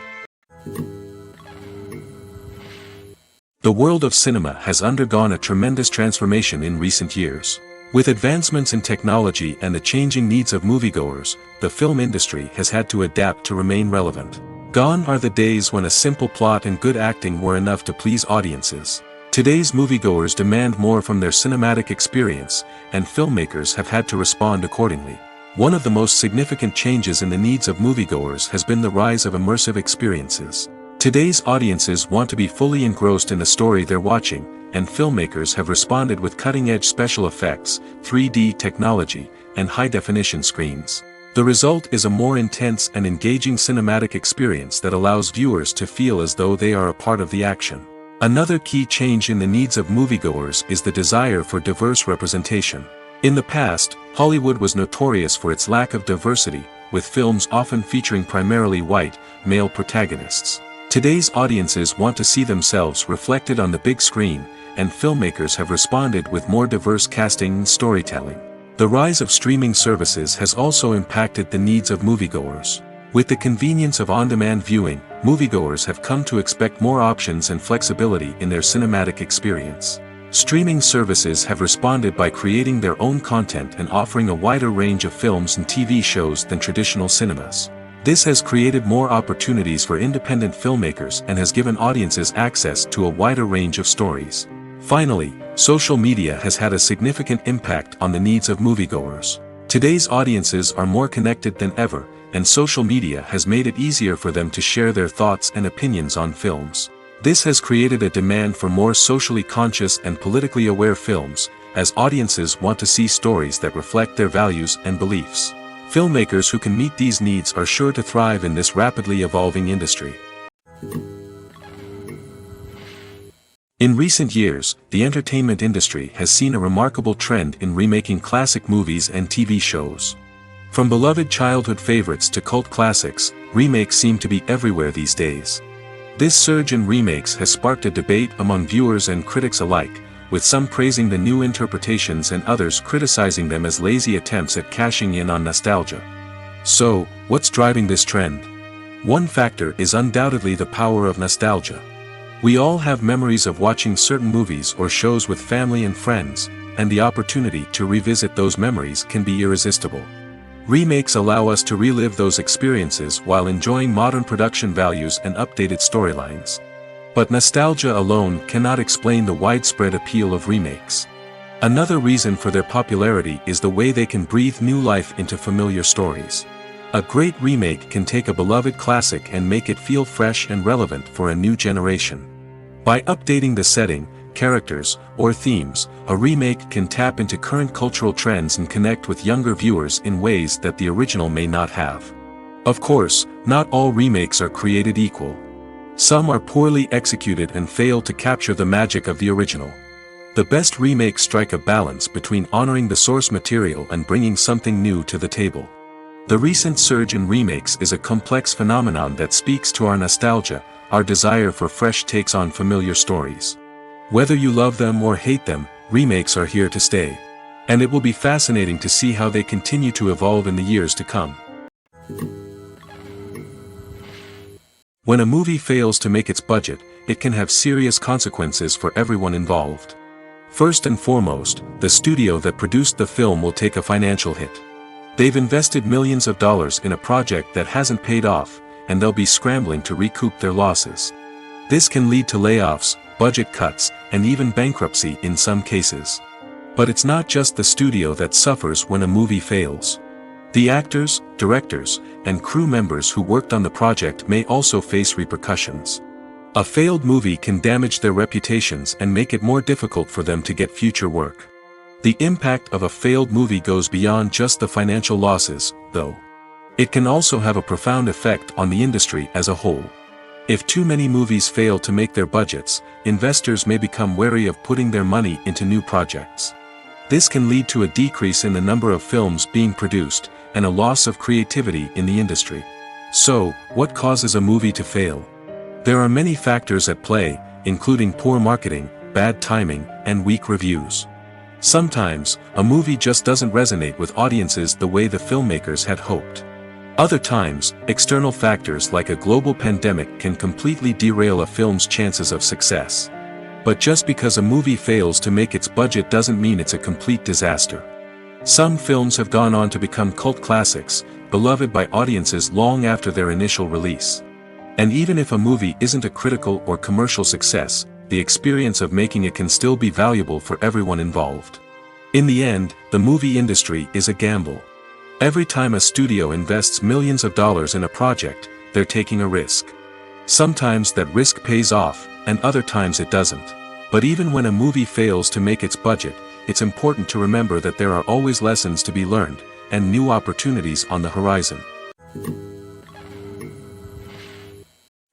The world of cinema has undergone a tremendous transformation in recent years. With advancements in technology and the changing needs of moviegoers, the film industry has had to adapt to remain relevant. Gone are the days when a simple plot and good acting were enough to please audiences. Today's moviegoers demand more from their cinematic experience, and filmmakers have had to respond accordingly. One of the most significant changes in the needs of moviegoers has been the rise of immersive experiences. Today's audiences want to be fully engrossed in the story they're watching, and filmmakers have responded with cutting-edge special effects, 3D technology, and high-definition screens. The result is a more intense and engaging cinematic experience that allows viewers to feel as though they are a part of the action. Another key change in the needs of moviegoers is the desire for diverse representation. In the past, Hollywood was notorious for its lack of diversity, with films often featuring primarily white, male protagonists. Today's audiences want to see themselves reflected on the big screen, and filmmakers have responded with more diverse casting and storytelling. The rise of streaming services has also impacted the needs of moviegoers. With the convenience of on-demand viewing, moviegoers have come to expect more options and flexibility in their cinematic experience. Streaming services have responded by creating their own content and offering a wider range of films and TV shows than traditional cinemas. This has created more opportunities for independent filmmakers and has given audiences access to a wider range of stories. Finally, social media has had a significant impact on the needs of moviegoers. Today's audiences are more connected than ever, and social media has made it easier for them to share their thoughts and opinions on films. This has created a demand for more socially conscious and politically aware films, as audiences want to see stories that reflect their values and beliefs. Filmmakers who can meet these needs are sure to thrive in this rapidly evolving industry. In recent years, the entertainment industry has seen a remarkable trend in remaking classic movies and TV shows. From beloved childhood favorites to cult classics, remakes seem to be everywhere these days. This surge in remakes has sparked a debate among viewers and critics alike, with some praising the new interpretations and others criticizing them as lazy attempts at cashing in on nostalgia. So, what's driving this trend? One factor is undoubtedly the power of nostalgia. We all have memories of watching certain movies or shows with family and friends, and the opportunity to revisit those memories can be irresistible. Remakes allow us to relive those experiences while enjoying modern production values and updated storylines. But nostalgia alone cannot explain the widespread appeal of remakes. Another reason for their popularity is the way they can breathe new life into familiar stories. A great remake can take a beloved classic and make it feel fresh and relevant for a new generation. By updating the setting, characters, or themes, a remake can tap into current cultural trends and connect with younger viewers in ways that the original may not have. Of course, not all remakes are created equal. Some are poorly executed and fail to capture the magic of the original. The best remakes strike a balance between honoring the source material and bringing something new to the table. The recent surge in remakes is a complex phenomenon that speaks to our nostalgia, our desire for fresh takes on familiar stories. Whether you love them or hate them, remakes are here to stay. And it will be fascinating to see how they continue to evolve in the years to come. When a movie fails to make its budget, it can have serious consequences for everyone involved. First and foremost, the studio that produced the film will take a financial hit. They've invested millions of dollars in a project that hasn't paid off, and they'll be scrambling to recoup their losses. This can lead to layoffs, budget cuts, and even bankruptcy in some cases. But it's not just the studio that suffers when a movie fails. The actors, directors, and crew members who worked on the project may also face repercussions. A failed movie can damage their reputations and make it more difficult for them to get future work. The impact of a failed movie goes beyond just the financial losses, though. It can also have a profound effect on the industry as a whole. If too many movies fail to make their budgets, investors may become wary of putting their money into new projects. This can lead to a decrease in the number of films being produced, and a loss of creativity in the industry. So, what causes a movie to fail? There are many factors at play, including poor marketing, bad timing, and weak reviews. Sometimes, a movie just doesn't resonate with audiences the way the filmmakers had hoped. Other times, external factors like a global pandemic can completely derail a film's chances of success. But just because a movie fails to make its budget doesn't mean it's a complete disaster. Some films have gone on to become cult classics, beloved by audiences long after their initial release. And even if a movie isn't a critical or commercial success, the experience of making it can still be valuable for everyone involved. In the end, the movie industry is a gamble. Every time a studio invests millions of dollars in a project, they're taking a risk. Sometimes that risk pays off, and other times it doesn't. But even when a movie fails to make its budget, it's important to remember that there are always lessons to be learned, and new opportunities on the horizon.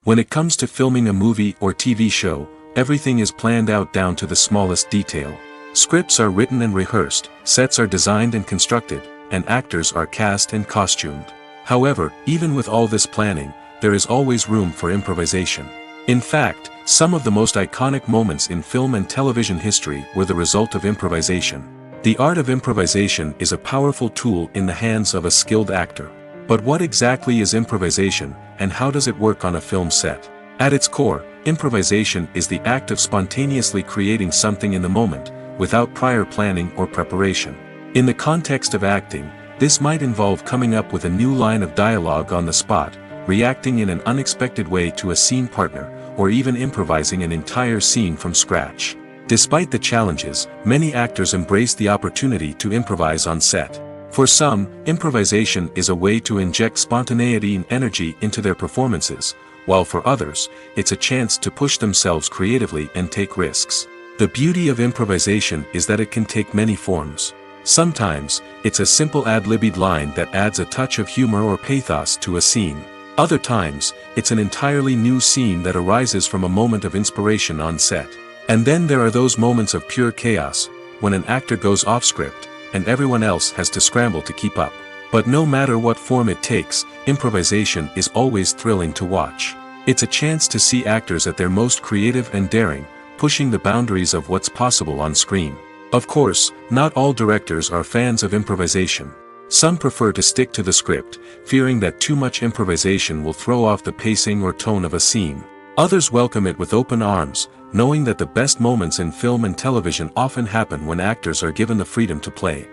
When it comes to filming a movie or TV show, everything is planned out down to the smallest detail. Scripts are written and rehearsed, sets are designed and constructed, and actors are cast and costumed. However, even with all this planning, there is always room for improvisation. In fact, some of the most iconic moments in film and television history were the result of improvisation. The art of improvisation is a powerful tool in the hands of a skilled actor. But what exactly is improvisation, and how does it work on a film set? At its core, improvisation is the act of spontaneously creating something in the moment, without prior planning or preparation. In the context of acting, this might involve coming up with a new line of dialogue on the spot, reacting in an unexpected way to a scene partner, or even improvising an entire scene from scratch. Despite the challenges, many actors embrace the opportunity to improvise on set. For some, improvisation is a way to inject spontaneity and energy into their performances, while for others, it's a chance to push themselves creatively and take risks. The beauty of improvisation is that it can take many forms. Sometimes, it's a simple ad-libbed line that adds a touch of humor or pathos to a scene. Other times, it's an entirely new scene that arises from a moment of inspiration on set. And then there are those moments of pure chaos, when an actor goes off script, and everyone else has to scramble to keep up. But no matter what form it takes, improvisation is always thrilling to watch. It's a chance to see actors at their most creative and daring, pushing the boundaries of what's possible on screen. Of course, not all directors are fans of improvisation. Some prefer to stick to the script, fearing that too much improvisation will throw off the pacing or tone of a scene. Others welcome it with open arms, knowing that the best moments in film and television often happen when actors are given the freedom to play.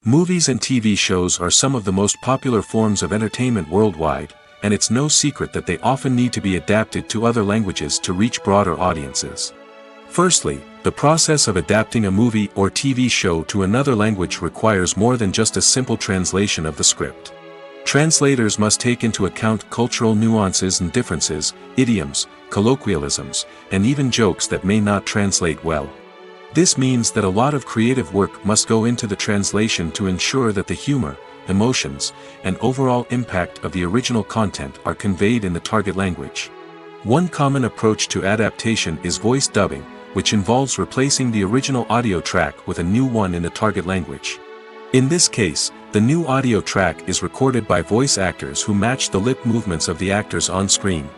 Movies and TV shows are some of the most popular forms of entertainment worldwide, and it's no secret that they often need to be adapted to other languages to reach broader audiences. Firstly, the process of adapting a movie or TV show to another language requires more than just a simple translation of the script. Translators must take into account cultural nuances and differences, idioms, colloquialisms, and even jokes that may not translate well. This means that a lot of creative work must go into the translation to ensure that the humor, emotions, and overall impact of the original content are conveyed in the target language. One common approach to adaptation is voice dubbing, which involves replacing the original audio track with a new one in the target language. In this case, the new audio track is recorded by voice actors who match the lip movements of the actors on screen.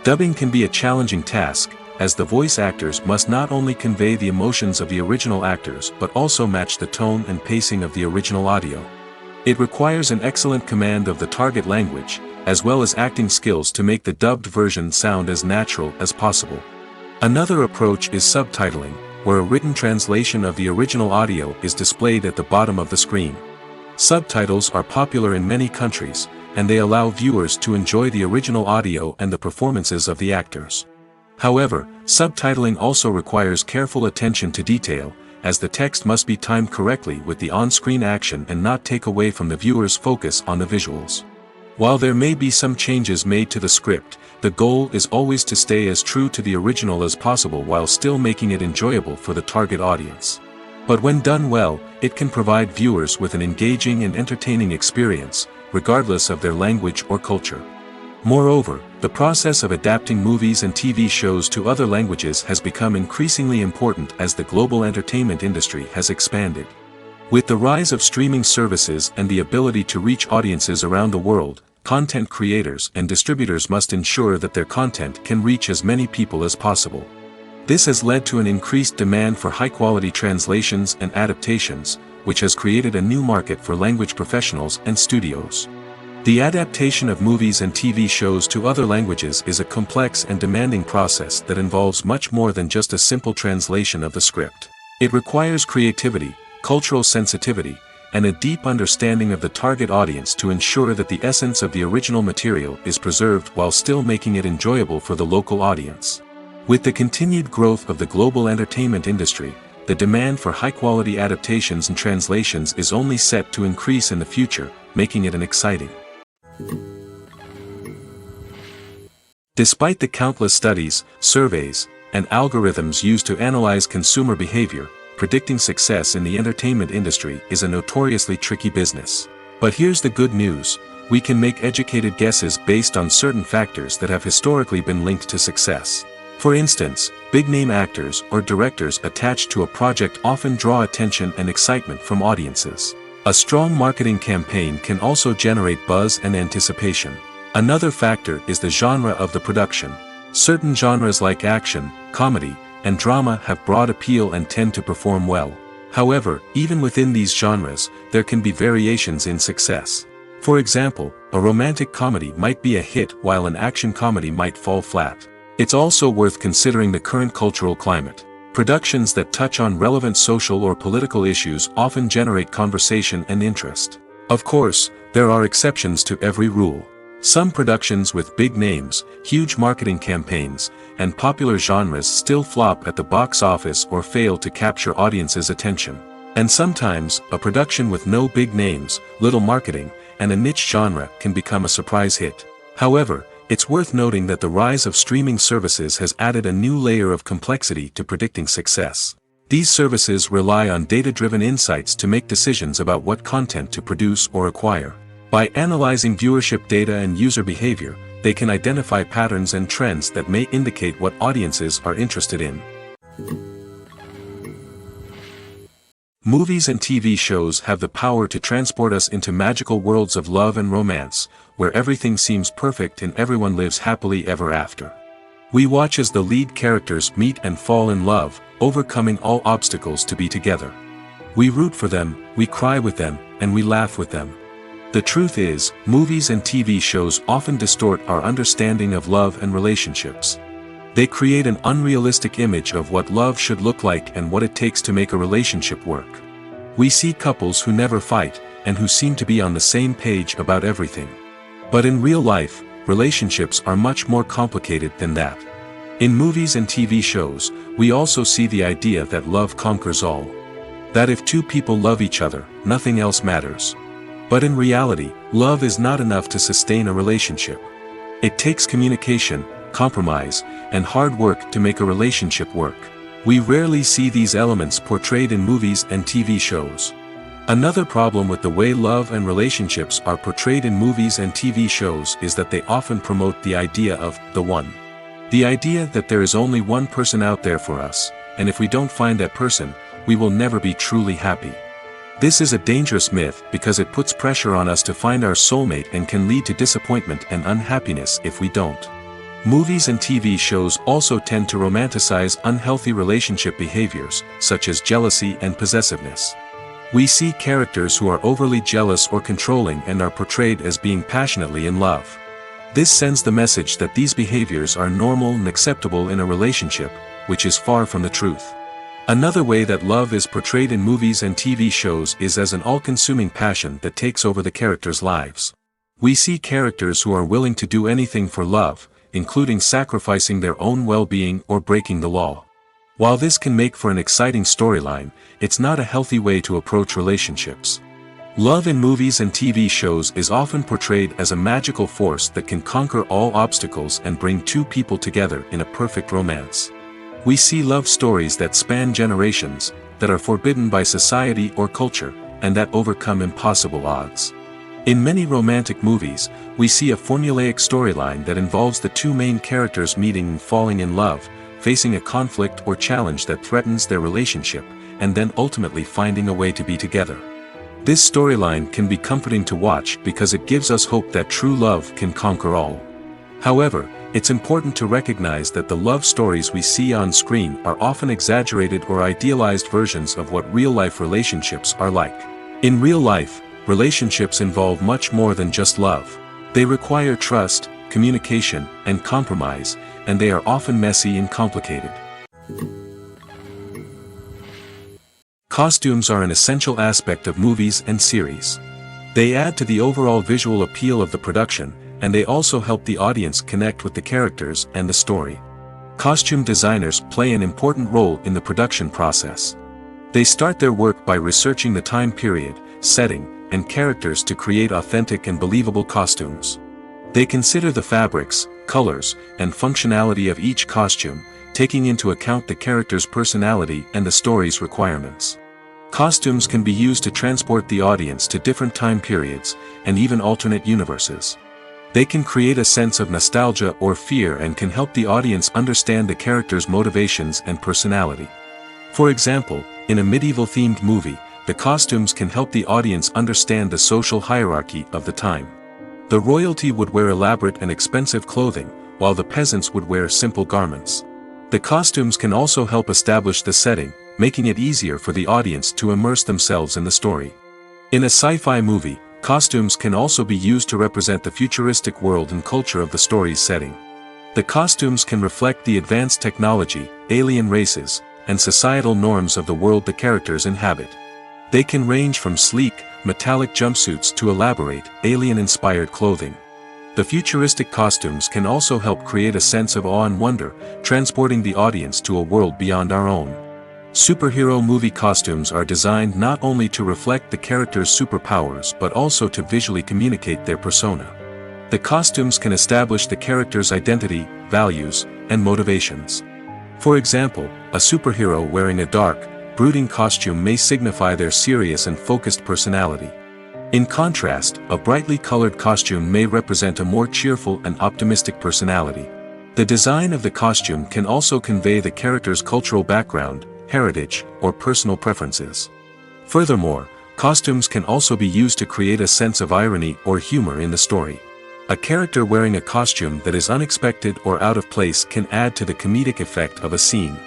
Dubbing can be a challenging task, as the voice actors must not only convey the emotions of the original actors but also match the tone and pacing of the original audio. It requires an excellent command of the target language, as well as acting skills to make the dubbed version sound as natural as possible. Another approach is subtitling, where a written translation of the original audio is displayed at the bottom of the screen. Subtitles are popular in many countries, and they allow viewers to enjoy the original audio and the performances of the actors. However, subtitling also requires careful attention to detail, as the text must be timed correctly with the on-screen action and not take away from the viewer's focus on the visuals. While there may be some changes made to the script, the goal is always to stay as true to the original as possible while still making it enjoyable for the target audience. But when done well, it can provide viewers with an engaging and entertaining experience, regardless of their language or culture. Moreover, the process of adapting movies and TV shows to other languages has become increasingly important as the global entertainment industry has expanded. With the rise of streaming services and the ability to reach audiences around the world, content creators and distributors must ensure that their content can reach as many people as possible. This has led to an increased demand for high-quality translations and adaptations, which has created a new market for language professionals and studios. The adaptation of movies and TV shows to other languages is a complex and demanding process that involves much more than just a simple translation of the script. It requires creativity, cultural sensitivity, and a deep understanding of the target audience to ensure that the essence of the original material is preserved while still making it enjoyable for the local audience. With the continued growth of the global entertainment industry, the demand for high-quality adaptations and translations is only set to increase in the future, making it an exciting. Despite the countless studies, surveys, and algorithms used to analyze consumer behavior, predicting success in the entertainment industry is a notoriously tricky business. But here's the good news: we can make educated guesses based on certain factors that have historically been linked to success. For instance, big-name actors or directors attached to a project often draw attention and excitement from audiences. A strong marketing campaign can also generate buzz and anticipation. Another factor is the genre of the production. Certain genres like action, comedy, and drama have broad appeal and tend to perform well. However, even within these genres, there can be variations in success. For example, a romantic comedy might be a hit while an action comedy might fall flat. It's also worth considering the current cultural climate. Productions that touch on relevant social or political issues often generate conversation and interest. Of course, there are exceptions to every rule. Some productions with big names, huge marketing campaigns, and popular genres still flop at the box office or fail to capture audiences' attention. And sometimes, a production with no big names, little marketing, and a niche genre can become a surprise hit. However, it's worth noting that the rise of streaming services has added a new layer of complexity to predicting success. These services rely on data-driven insights to make decisions about what content to produce or acquire. By analyzing viewership data and user behavior, they can identify patterns and trends that may indicate what audiences are interested in. Movies and TV shows have the power to transport us into magical worlds of love and romance, where everything seems perfect and everyone lives happily ever after. We watch as the lead characters meet and fall in love, overcoming all obstacles to be together. We root for them, we cry with them, and we laugh with them. The truth is, movies and TV shows often distort our understanding of love and relationships. They create an unrealistic image of what love should look like and what it takes to make a relationship work. We see couples who never fight, and who seem to be on the same page about everything. But in real life, relationships are much more complicated than that. In movies and TV shows, we also see the idea that love conquers all. That if two people love each other, nothing else matters. But in reality, love is not enough to sustain a relationship. It takes communication, compromise, and hard work to make a relationship work. We rarely see these elements portrayed in movies and TV shows. Another problem with the way love and relationships are portrayed in movies and TV shows is that they often promote the idea of the one. The idea that there is only one person out there for us, and if we don't find that person, we will never be truly happy. This is a dangerous myth because it puts pressure on us to find our soulmate and can lead to disappointment and unhappiness if we don't. Movies and TV shows also tend to romanticize unhealthy relationship behaviors, such as jealousy and possessiveness. We see characters who are overly jealous or controlling and are portrayed as being passionately in love. This sends the message that these behaviors are normal and acceptable in a relationship, which is far from the truth. Another way that love is portrayed in movies and TV shows is as an all-consuming passion that takes over the characters' lives. We see characters who are willing to do anything for love, including sacrificing their own well-being or breaking the law. While this can make for an exciting storyline, it's not a healthy way to approach relationships. Love in movies and TV shows is often portrayed as a magical force that can conquer all obstacles and bring two people together in a perfect romance. We see love stories that span generations, that are forbidden by society or culture, and that overcome impossible odds. In many romantic movies, we see a formulaic storyline that involves the two main characters meeting and falling in love, facing a conflict or challenge that threatens their relationship, and then ultimately finding a way to be together. This storyline can be comforting to watch because it gives us hope that true love can conquer all. However, it's important to recognize that the love stories we see on screen are often exaggerated or idealized versions of what real-life relationships are like. In real life, relationships involve much more than just love. They require trust, communication, and compromise, and they are often messy and complicated. Costumes are an essential aspect of movies and series. They add to the overall visual appeal of the production, and they also help the audience connect with the characters and the story. Costume designers play an important role in the production process. They start their work by researching the time period, setting, and characters to create authentic and believable costumes. They consider the fabrics, colors, and functionality of each costume, taking into account the character's personality and the story's requirements. Costumes can be used to transport the audience to different time periods, and even alternate universes. They can create a sense of nostalgia or fear and can help the audience understand the character's motivations and personality. For example, in a medieval-themed movie, the costumes can help the audience understand the social hierarchy of the time. The royalty would wear elaborate and expensive clothing, while the peasants would wear simple garments. The costumes can also help establish the setting, making it easier for the audience to immerse themselves in the story. In a sci-fi movie, costumes can also be used to represent the futuristic world and culture of the story's setting. The costumes can reflect the advanced technology, alien races, and societal norms of the world the characters inhabit. They can range from sleek, metallic jumpsuits to elaborate, alien-inspired clothing. The futuristic costumes can also help create a sense of awe and wonder, transporting the audience to a world beyond our own. Superhero movie costumes are designed not only to reflect the character's superpowers but also to visually communicate their persona. The costumes can establish the character's identity, values, and motivations. For example, a superhero wearing a dark, brooding costume may signify their serious and focused personality. In contrast, a brightly colored costume may represent a more cheerful and optimistic personality. The design of the costume can also convey the character's cultural background, heritage, or personal preferences. Furthermore, costumes can also be used to create a sense of irony or humor in the story. A character wearing a costume that is unexpected or out of place can add to the comedic effect of a scene.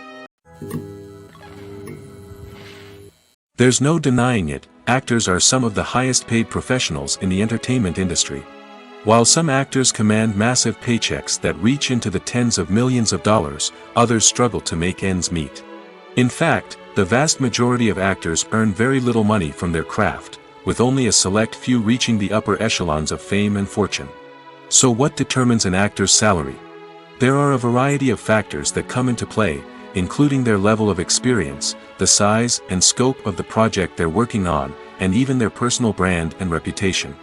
There's no denying it, actors are some of the highest paid professionals in the entertainment industry. While some actors command massive paychecks that reach into the tens of millions of dollars, others struggle to make ends meet. In fact, the vast majority of actors earn very little money from their craft, with only a select few reaching the upper echelons of fame and fortune. So what determines an actor's salary? There are a variety of factors that come into play, including their level of experience, the size and scope of the project they're working on, and even their personal brand and reputation.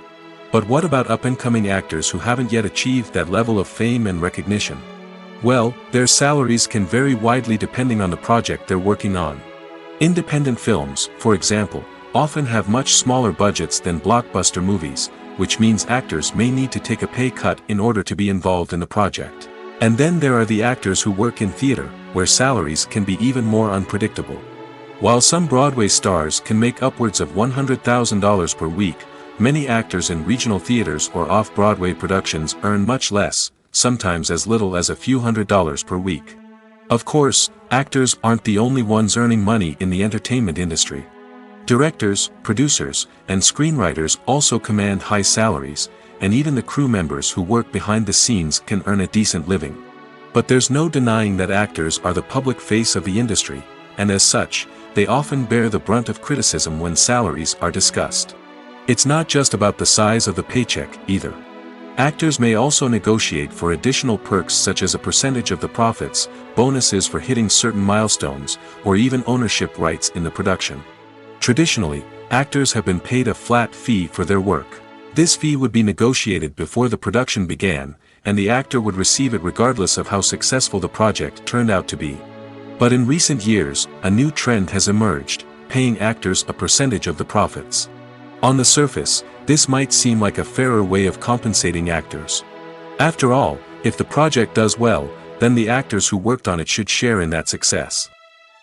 But what about up-and-coming actors who haven't yet achieved that level of fame and recognition? Well, their salaries can vary widely depending on the project they're working on. Independent films, for example, often have much smaller budgets than blockbuster movies, which means actors may need to take a pay cut in order to be involved in the project. And then there are the actors who work in theater, where salaries can be even more unpredictable. While some Broadway stars can make upwards of $100,000 per week, many actors in regional theaters or off-Broadway productions earn much less, sometimes as little as a few $100s per week. Of course, actors aren't the only ones earning money in the entertainment industry. Directors, producers, and screenwriters also command high salaries, and even the crew members who work behind the scenes can earn a decent living. But there's no denying that actors are the public face of the industry, and as such, they often bear the brunt of criticism when salaries are discussed. It's not just about the size of the paycheck, either. Actors may also negotiate for additional perks such as a percentage of the profits, bonuses for hitting certain milestones, or even ownership rights in the production. Traditionally, actors have been paid a flat fee for their work. This fee would be negotiated before the production began, and the actor would receive it regardless of how successful the project turned out to be. But in recent years, a new trend has emerged, paying actors a percentage of the profits. On the surface, this might seem like a fairer way of compensating actors. After all, if the project does well, then the actors who worked on it should share in that success.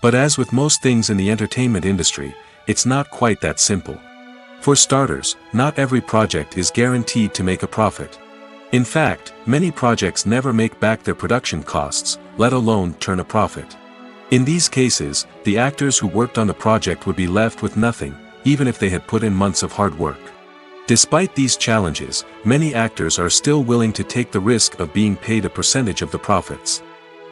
But as with most things in the entertainment industry, it's not quite that simple. For starters, not every project is guaranteed to make a profit. In fact, many projects never make back their production costs, let alone turn a profit. In these cases, the actors who worked on the project would be left with nothing, even if they had put in months of hard work. Despite these challenges, many actors are still willing to take the risk of being paid a percentage of the profits.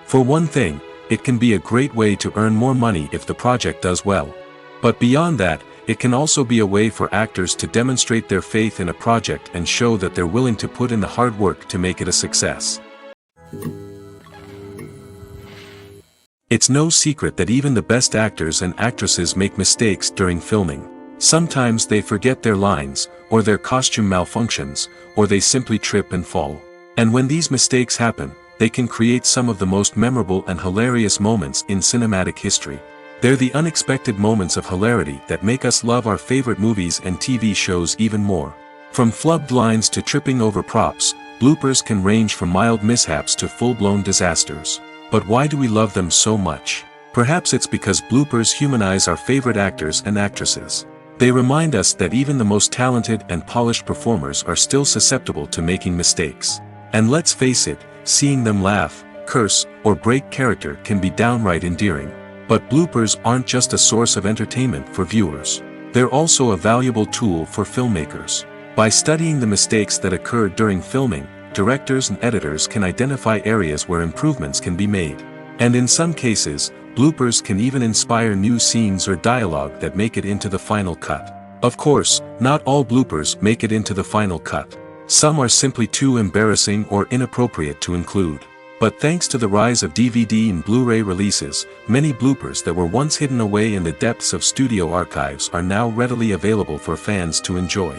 For one thing, it can be a great way to earn more money if the project does well. But beyond that, it can also be a way for actors to demonstrate their faith in a project and show that they're willing to put in the hard work to make it a success. It's no secret that even the best actors and actresses make mistakes during filming. Sometimes they forget their lines, or their costume malfunctions, or they simply trip and fall. And when these mistakes happen, they can create some of the most memorable and hilarious moments in cinematic history. They're the unexpected moments of hilarity that make us love our favorite movies and TV shows even more. From flubbed lines to tripping over props, bloopers can range from mild mishaps to full-blown disasters. But why do we love them so much? Perhaps it's because bloopers humanize our favorite actors and actresses. They remind us that even the most talented and polished performers are still susceptible to making mistakes. And let's face it, seeing them laugh, curse, or break character can be downright endearing. But bloopers aren't just a source of entertainment for viewers. They're also a valuable tool for filmmakers. By studying the mistakes that occurred during filming, directors and editors can identify areas where improvements can be made. And in some cases, bloopers can even inspire new scenes or dialogue that make it into the final cut. Of course, not all bloopers make it into the final cut. Some are simply too embarrassing or inappropriate to include. But thanks to the rise of DVD and Blu-ray releases, many bloopers that were once hidden away in the depths of studio archives are now readily available for fans to enjoy.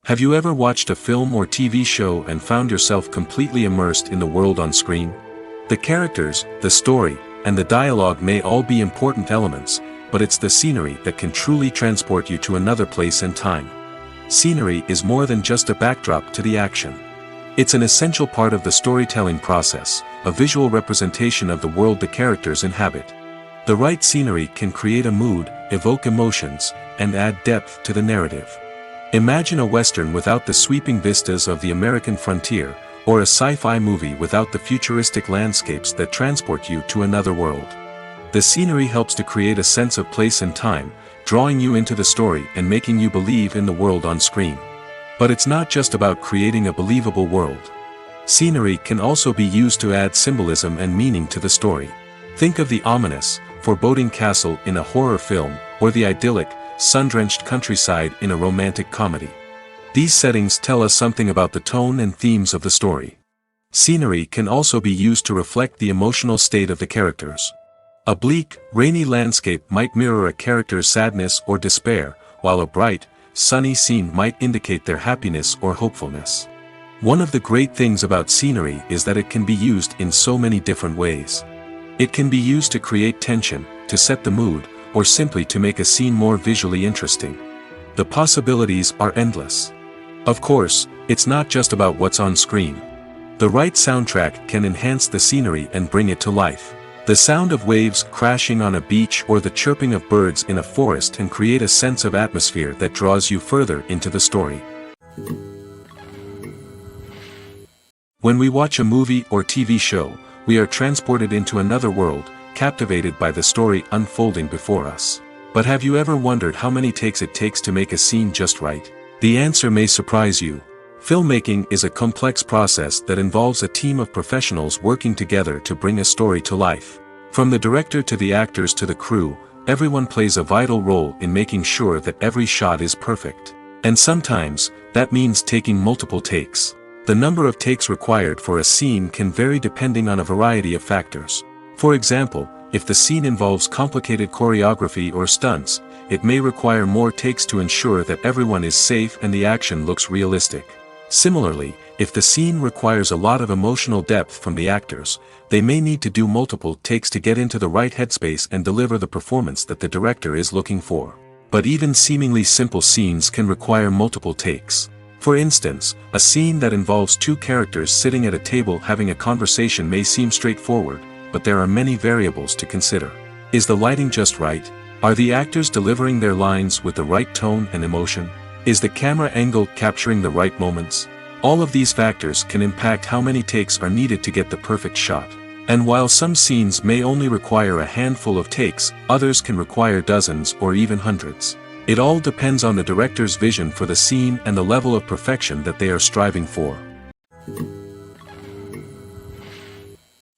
Have you ever watched a film or TV show and found yourself completely immersed in the world on screen? The characters, the story, and the dialogue may all be important elements, but it's the scenery that can truly transport you to another place and time. Scenery is more than just a backdrop to the action. It's an essential part of the storytelling process, a visual representation of the world the characters inhabit. The right scenery can create a mood, evoke emotions, and add depth to the narrative. Imagine a western without the sweeping vistas of the American frontier, or a sci-fi movie without the futuristic landscapes that transport you to another world. The scenery helps to create a sense of place and time, drawing you into the story and making you believe in the world on screen. But it's not just about creating a believable world. Scenery can also be used to add symbolism and meaning to the story. Think of the ominous, foreboding castle in a horror film, or the idyllic, sun-drenched countryside in a romantic comedy. These settings tell us something about the tone and themes of the story. Scenery can also be used to reflect the emotional state of the characters. A bleak, rainy landscape might mirror a character's sadness or despair, while a bright, sunny scene might indicate their happiness or hopefulness. One of the great things about scenery is that it can be used in so many different ways. It can be used to create tension, to set the mood, or simply to make a scene more visually interesting. The possibilities are endless. Of course, it's not just about what's on screen. The right soundtrack can enhance the scenery and bring it to life. The sound of waves crashing on a beach or the chirping of birds in a forest can create a sense of atmosphere that draws you further into the story. When we watch a movie or TV show, we are transported into another world, captivated by the story unfolding before us. But have you ever wondered how many takes it takes to make a scene just right? The answer may surprise you. Filmmaking is a complex process that involves a team of professionals working together to bring a story to life. From the director to the actors to the crew, everyone plays a vital role in making sure that every shot is perfect. And sometimes, that means taking multiple takes. The number of takes required for a scene can vary depending on a variety of factors. For example, if the scene involves complicated choreography or stunts, it may require more takes to ensure that everyone is safe and the action looks realistic. Similarly, if the scene requires a lot of emotional depth from the actors, they may need to do multiple takes to get into the right headspace and deliver the performance that the director is looking for. But even seemingly simple scenes can require multiple takes. For instance, a scene that involves two characters sitting at a table having a conversation may seem straightforward, but there are many variables to consider. Is the lighting just right? Are the actors delivering their lines with the right tone and emotion? Is the camera angle capturing the right moments? All of these factors can impact how many takes are needed to get the perfect shot. And while some scenes may only require a handful of takes, others can require dozens or even hundreds. It all depends on the director's vision for the scene and the level of perfection that they are striving for.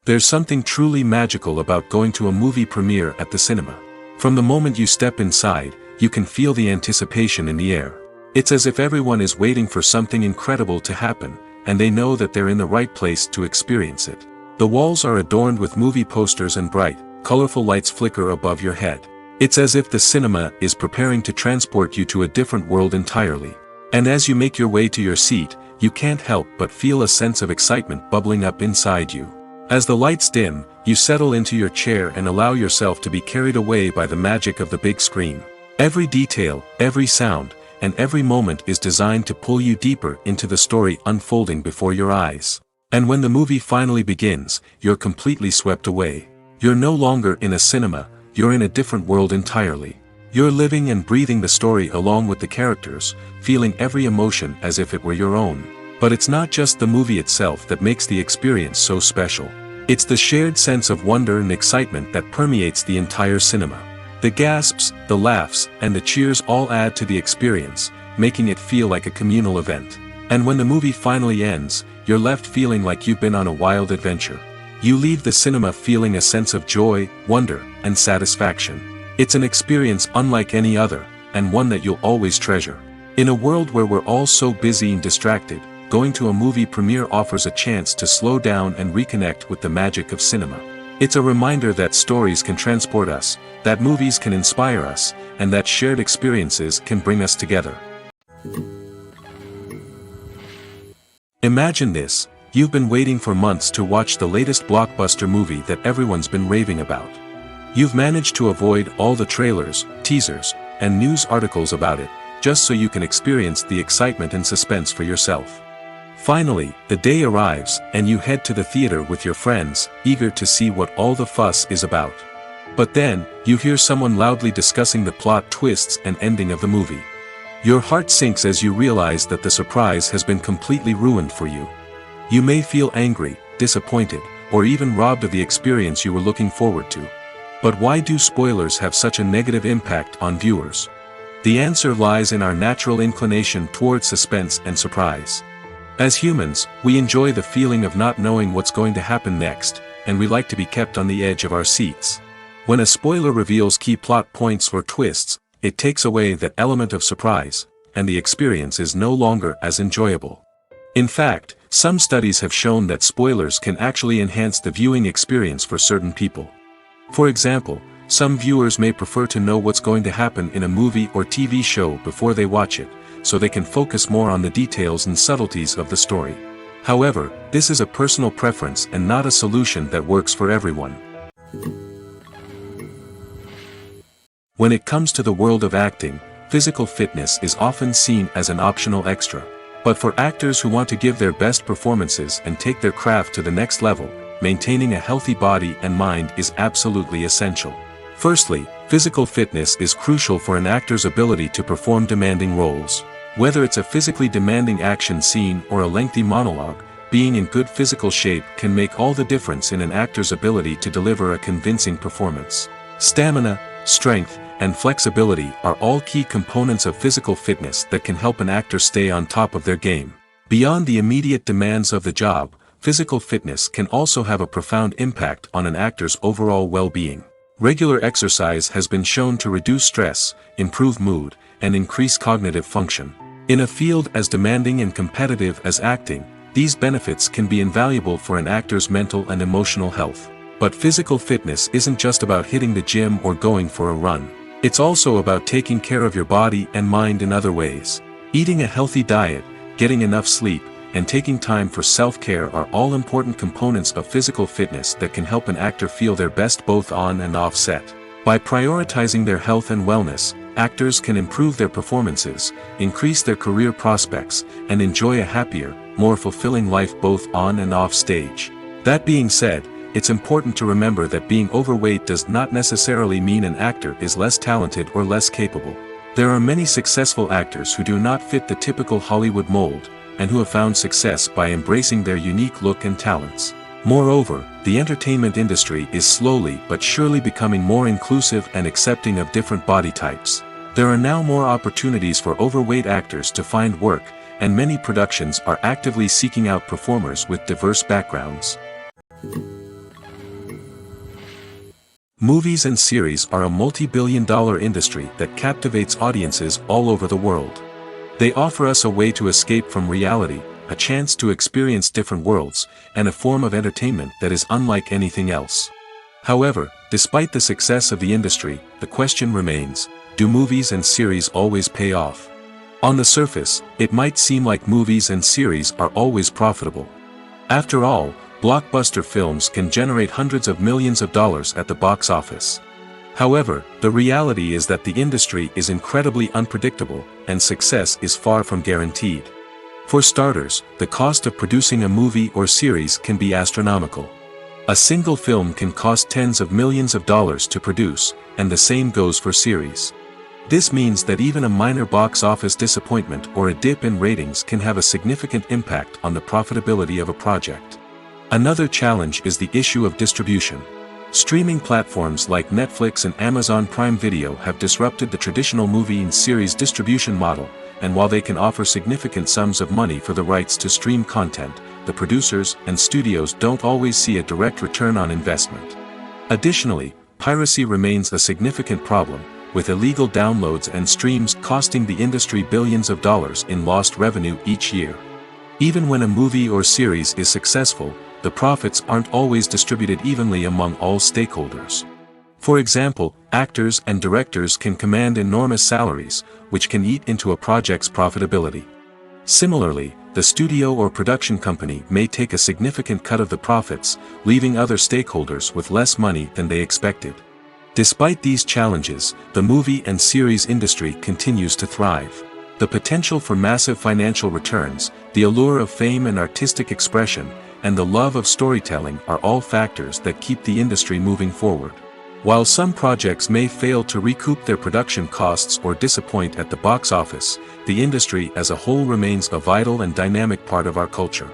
There's something truly magical about going to a movie premiere at the cinema. From the moment you step inside, you can feel the anticipation in the air. It's as if everyone is waiting for something incredible to happen, and they know that they're in the right place to experience it. The walls are adorned with movie posters and bright, colorful lights flicker above your head. It's as if the cinema is preparing to transport you to a different world entirely. And as you make your way to your seat, you can't help but feel a sense of excitement bubbling up inside you. As the lights dim, you settle into your chair and allow yourself to be carried away by the magic of the big screen. Every detail, every sound, and every moment is designed to pull you deeper into the story unfolding before your eyes. And when the movie finally begins, you're completely swept away. You're no longer in a cinema, you're in a different world entirely. You're living and breathing the story along with the characters, feeling every emotion as if it were your own. But it's not just the movie itself that makes the experience so special. It's the shared sense of wonder and excitement that permeates the entire cinema. The gasps, the laughs, and the cheers all add to the experience, making it feel like a communal event. And when the movie finally ends, you're left feeling like you've been on a wild adventure. You leave the cinema feeling a sense of joy, wonder, and satisfaction. It's an experience unlike any other, and one that you'll always treasure. In a world where we're all so busy and distracted, going to a movie premiere offers a chance to slow down and reconnect with the magic of cinema. It's a reminder that stories can transport us, that movies can inspire us, and that shared experiences can bring us together. Imagine this: you've been waiting for months to watch the latest blockbuster movie that everyone's been raving about. You've managed to avoid all the trailers, teasers, and news articles about it, just so you can experience the excitement and suspense for yourself. Finally, the day arrives, and you head to the theater with your friends, eager to see what all the fuss is about. But then, you hear someone loudly discussing the plot twists and ending of the movie. Your heart sinks as you realize that the surprise has been completely ruined for you. You may feel angry, disappointed, or even robbed of the experience you were looking forward to. But why do spoilers have such a negative impact on viewers? The answer lies in our natural inclination toward suspense and surprise. As humans, we enjoy the feeling of not knowing what's going to happen next, and we like to be kept on the edge of our seats. When a spoiler reveals key plot points or twists, it takes away that element of surprise, and the experience is no longer as enjoyable. In fact, some studies have shown that spoilers can actually enhance the viewing experience for certain people. For example, some viewers may prefer to know what's going to happen in a movie or TV show before they watch it, so they can focus more on the details and subtleties of the story. However, this is a personal preference and not a solution that works for everyone. When it comes to the world of acting, physical fitness is often seen as an optional extra. But for actors who want to give their best performances and take their craft to the next level, maintaining a healthy body and mind is absolutely essential. Firstly, physical fitness is crucial for an actor's ability to perform demanding roles. Whether it's a physically demanding action scene or a lengthy monologue, being in good physical shape can make all the difference in an actor's ability to deliver a convincing performance. Stamina, strength, and flexibility are all key components of physical fitness that can help an actor stay on top of their game. Beyond the immediate demands of the job, physical fitness can also have a profound impact on an actor's overall well-being. Regular exercise has been shown to reduce stress, improve mood, and increase cognitive function. In a field as demanding and competitive as acting, these benefits can be invaluable for an actor's mental and emotional health. But physical fitness isn't just about hitting the gym or going for a run. It's also about taking care of your body and mind in other ways. Eating a healthy diet, getting enough sleep, and taking time for self-care are all important components of physical fitness that can help an actor feel their best both on and off set. By prioritizing their health and wellness, actors can improve their performances, increase their career prospects, and enjoy a happier, more fulfilling life both on and off stage. That being said, it's important to remember that being overweight does not necessarily mean an actor is less talented or less capable. There are many successful actors who do not fit the typical Hollywood mold, and who have found success by embracing their unique look and talents. Moreover, the entertainment industry is slowly but surely becoming more inclusive and accepting of different body types. There are now more opportunities for overweight actors to find work, and many productions are actively seeking out performers with diverse backgrounds. Movies and series are a multi-billion-dollar industry that captivates audiences all over the world. They offer us a way to escape from reality, a chance to experience different worlds, and a form of entertainment that is unlike anything else. However, despite the success of the industry, the question remains, do movies and series always pay off? On the surface, it might seem like movies and series are always profitable. After all, blockbuster films can generate hundreds of millions of dollars at the box office. However, the reality is that the industry is incredibly unpredictable, and success is far from guaranteed. For starters, the cost of producing a movie or series can be astronomical. A single film can cost tens of millions of dollars to produce, and the same goes for series. This means that even a minor box office disappointment or a dip in ratings can have a significant impact on the profitability of a project. Another challenge is the issue of distribution. Streaming platforms like Netflix and Amazon Prime Video have disrupted the traditional movie and series distribution model, and while they can offer significant sums of money for the rights to stream content, the producers and studios don't always see a direct return on investment. Additionally, piracy remains a significant problem, with illegal downloads and streams costing the industry billions of dollars in lost revenue each year. Even when a movie or series is successful, the profits aren't always distributed evenly among all stakeholders. For example, actors and directors can command enormous salaries, which can eat into a project's profitability. Similarly, the studio or production company may take a significant cut of the profits, leaving other stakeholders with less money than they expected. Despite these challenges, the movie and series industry continues to thrive. The potential for massive financial returns, the allure of fame and artistic expression, and the love of storytelling are all factors that keep the industry moving forward. While some projects may fail to recoup their production costs or disappoint at the box office, the industry as a whole remains a vital and dynamic part of our culture.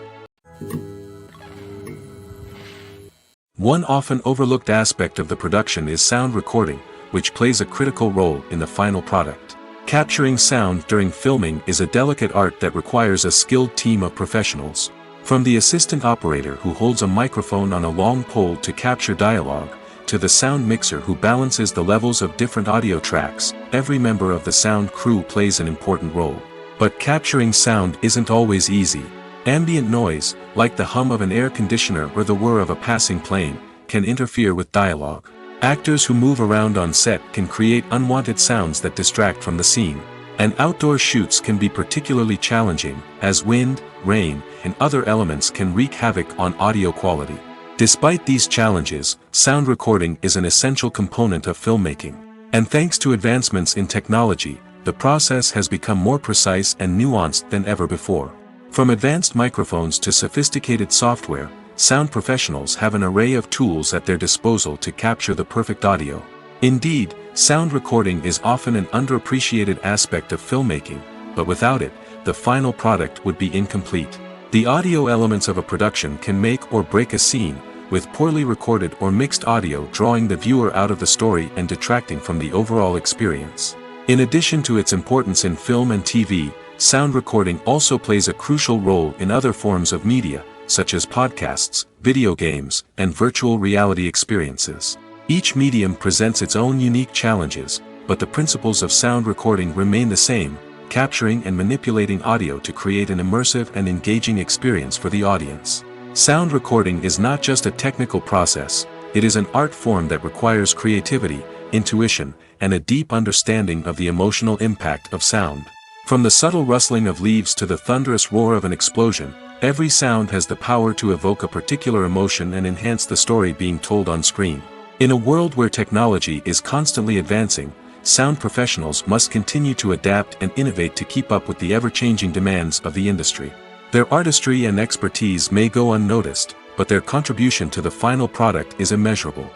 One often overlooked aspect of the production is sound recording, which plays a critical role in the final product. Capturing sound during filming is a delicate art that requires a skilled team of professionals. From the assistant operator who holds a microphone on a long pole to capture dialogue, to the sound mixer who balances the levels of different audio tracks, every member of the sound crew plays an important role. But capturing sound isn't always easy. Ambient noise, like the hum of an air conditioner or the whir of a passing plane, can interfere with dialogue. Actors who move around on set can create unwanted sounds that distract from the scene. And outdoor shoots can be particularly challenging, as wind, rain, and other elements can wreak havoc on audio quality. Despite these challenges, sound recording is an essential component of filmmaking. And thanks to advancements in technology, the process has become more precise and nuanced than ever before. From advanced microphones to sophisticated software, sound professionals have an array of tools at their disposal to capture the perfect audio. Indeed, sound recording is often an underappreciated aspect of filmmaking, but without it, the final product would be incomplete. The audio elements of a production can make or break a scene, with poorly recorded or mixed audio drawing the viewer out of the story and detracting from the overall experience. In addition to its importance in film and TV, sound recording also plays a crucial role in other forms of media, such as podcasts, video games, and virtual reality experiences. Each medium presents its own unique challenges, but the principles of sound recording remain the same: capturing and manipulating audio to create an immersive and engaging experience for the audience. Sound recording is not just a technical process, it is an art form that requires creativity, intuition, and a deep understanding of the emotional impact of sound. From the subtle rustling of leaves to the thunderous roar of an explosion, every sound has the power to evoke a particular emotion and enhance the story being told on screen. In a world where technology is constantly advancing, sound professionals must continue to adapt and innovate to keep up with the ever-changing demands of the industry. Their artistry and expertise may go unnoticed, but their contribution to the final product is immeasurable.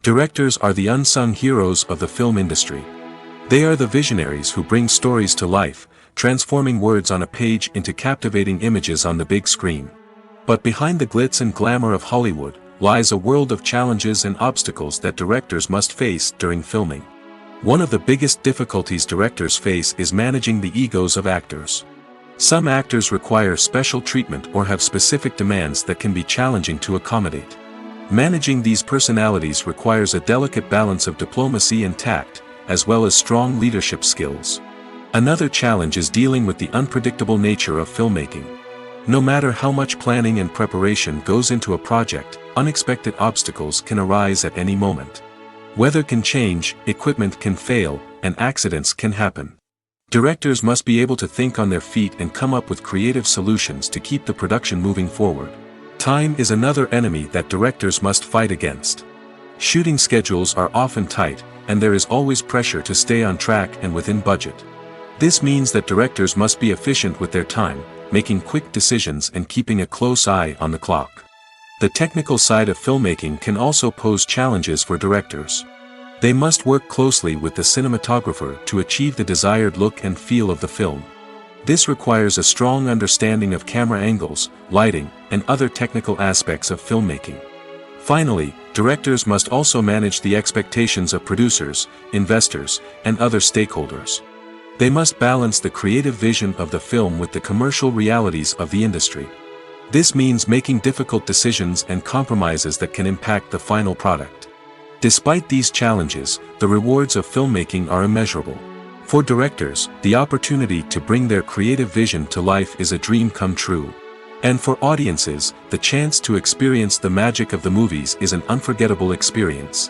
Directors are the unsung heroes of the film industry. They are the visionaries who bring stories to life, transforming words on a page into captivating images on the big screen. But behind the glitz and glamour of Hollywood, lies a world of challenges and obstacles that directors must face during filming. One of the biggest difficulties directors face is managing the egos of actors. Some actors require special treatment or have specific demands that can be challenging to accommodate. Managing these personalities requires a delicate balance of diplomacy and tact, as well as strong leadership skills. Another challenge is dealing with the unpredictable nature of filmmaking. No matter how much planning and preparation goes into a project, unexpected obstacles can arise at any moment. Weather can change, equipment can fail, and accidents can happen. Directors must be able to think on their feet and come up with creative solutions to keep the production moving forward. Time is another enemy that directors must fight against. Shooting schedules are often tight, and there is always pressure to stay on track and within budget. This means that directors must be efficient with their time, making quick decisions and keeping a close eye on the clock. The technical side of filmmaking can also pose challenges for directors. They must work closely with the cinematographer to achieve the desired look and feel of the film. This requires a strong understanding of camera angles, lighting, and other technical aspects of filmmaking. Finally, directors must also manage the expectations of producers, investors, and other stakeholders. They must balance the creative vision of the film with the commercial realities of the industry. This means making difficult decisions and compromises that can impact the final product. Despite these challenges, the rewards of filmmaking are immeasurable. For directors, the opportunity to bring their creative vision to life is a dream come true. And for audiences, the chance to experience the magic of the movies is an unforgettable experience.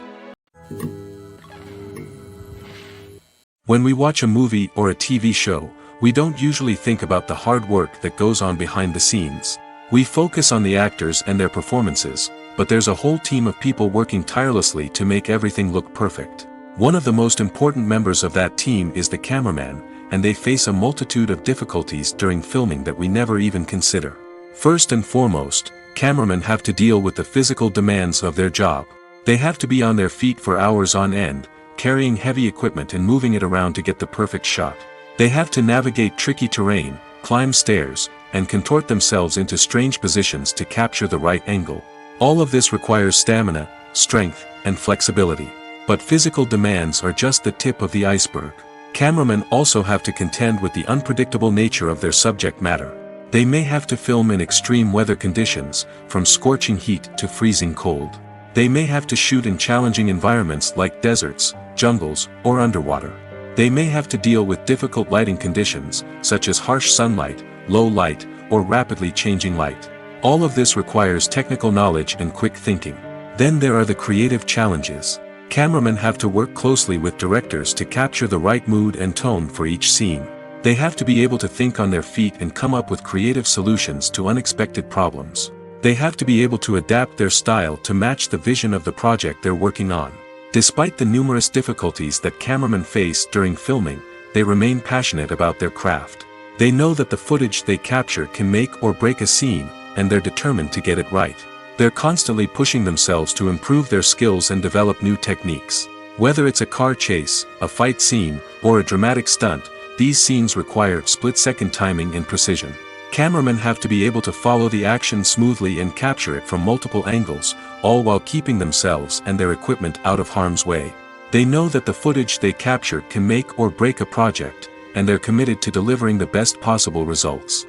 When we watch a movie or a TV show, we don't usually think about the hard work that goes on behind the scenes. We focus on the actors and their performances, but there's a whole team of people working tirelessly to make everything look perfect. One of the most important members of that team is the cameraman, and they face a multitude of difficulties during filming that we never even consider. First and foremost, cameramen have to deal with the physical demands of their job. They have to be on their feet for hours on end, carrying heavy equipment and moving it around to get the perfect shot. They have to navigate tricky terrain, climb stairs, and contort themselves into strange positions to capture the right angle. All of this requires stamina, strength, and flexibility. But physical demands are just the tip of the iceberg. Cameramen also have to contend with the unpredictable nature of their subject matter. They may have to film in extreme weather conditions, from scorching heat to freezing cold. They may have to shoot in challenging environments like deserts, jungles, or underwater. They may have to deal with difficult lighting conditions, such as harsh sunlight, low light, or rapidly changing light. All of this requires technical knowledge and quick thinking. Then there are the creative challenges. Cameramen have to work closely with directors to capture the right mood and tone for each scene. They have to be able to think on their feet and come up with creative solutions to unexpected problems. They have to be able to adapt their style to match the vision of the project they're working on. Despite the numerous difficulties that cameramen face during filming, they remain passionate about their craft. They know that the footage they capture can make or break a scene, and they're determined to get it right. They're constantly pushing themselves to improve their skills and develop new techniques. Whether it's a car chase, a fight scene, or a dramatic stunt, these scenes require split-second timing and precision. Cameramen have to be able to follow the action smoothly and capture it from multiple angles, all while keeping themselves and their equipment out of harm's way. They know that the footage they capture can make or break a project, and they're committed to delivering the best possible results.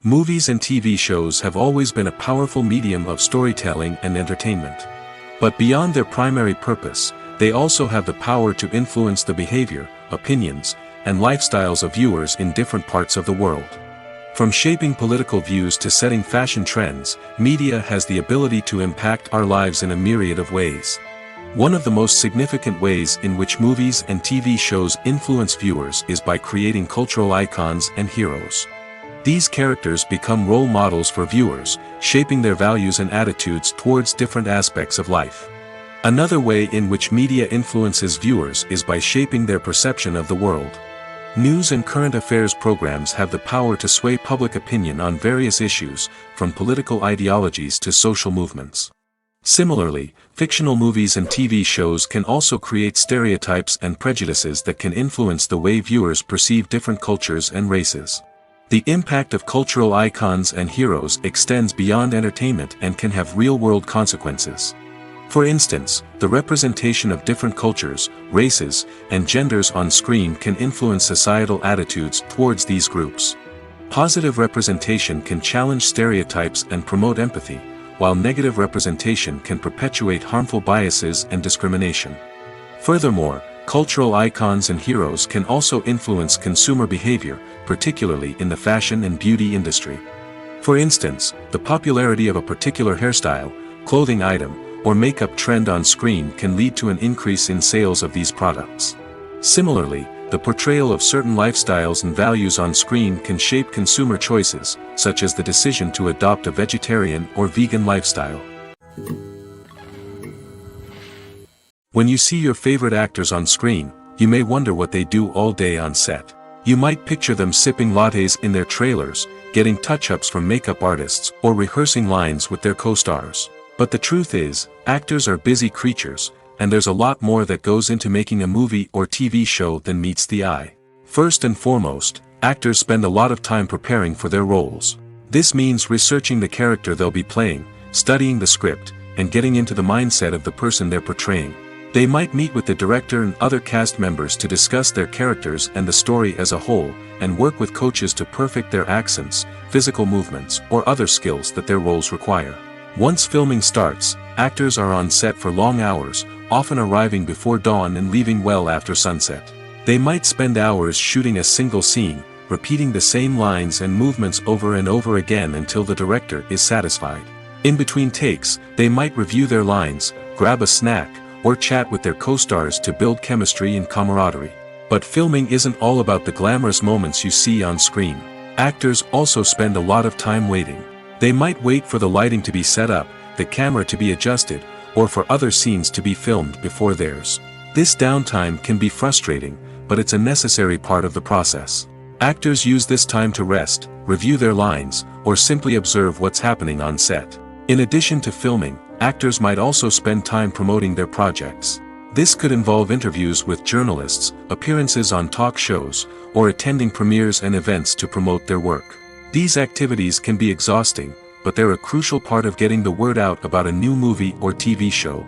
Movies and TV shows have always been a powerful medium of storytelling and entertainment. But beyond their primary purpose, they also have the power to influence the behavior, opinions, and lifestyles of viewers in different parts of the world. From shaping political views to setting fashion trends, media has the ability to impact our lives in a myriad of ways. One of the most significant ways in which movies and TV shows influence viewers is by creating cultural icons and heroes. These characters become role models for viewers, shaping their values and attitudes towards different aspects of life. Another way in which media influences viewers is by shaping their perception of the world. News and current affairs programs have the power to sway public opinion on various issues, from political ideologies to social movements. Similarly, fictional movies and TV shows can also create stereotypes and prejudices that can influence the way viewers perceive different cultures and races. The impact of cultural icons and heroes extends beyond entertainment and can have real-world consequences. For instance, the representation of different cultures, races, and genders on screen can influence societal attitudes towards these groups. Positive representation can challenge stereotypes and promote empathy, while negative representation can perpetuate harmful biases and discrimination. Furthermore, cultural icons and heroes can also influence consumer behavior, particularly in the fashion and beauty industry. For instance, the popularity of a particular hairstyle, clothing item, or makeup trend on screen can lead to an increase in sales of these products. Similarly, the portrayal of certain lifestyles and values on screen can shape consumer choices, such as the decision to adopt a vegetarian or vegan lifestyle. When you see your favorite actors on screen, you may wonder what they do all day on set. You might picture them sipping lattes in their trailers, getting touch-ups from makeup artists, or rehearsing lines with their co-stars. But the truth is, actors are busy creatures, and there's a lot more that goes into making a movie or TV show than meets the eye. First and foremost, actors spend a lot of time preparing for their roles. This means researching the character they'll be playing, studying the script, and getting into the mindset of the person they're portraying. They might meet with the director and other cast members to discuss their characters and the story as a whole, and work with coaches to perfect their accents, physical movements, or other skills that their roles require. Once filming starts, actors are on set for long hours, often arriving before dawn and leaving well after sunset. They might spend hours shooting a single scene, repeating the same lines and movements over and over again until the director is satisfied. In between takes, they might review their lines, grab a snack, or chat with their co-stars to build chemistry and camaraderie. But filming isn't all about the glamorous moments you see on screen. Actors also spend a lot of time waiting. They might wait for the lighting to be set up, the camera to be adjusted, or for other scenes to be filmed before theirs. This downtime can be frustrating, but it's a necessary part of the process. Actors use this time to rest, review their lines, or simply observe what's happening on set. In addition to filming, actors might also spend time promoting their projects. This could involve interviews with journalists, appearances on talk shows, or attending premieres and events to promote their work. These activities can be exhausting, but they're a crucial part of getting the word out about a new movie or TV show.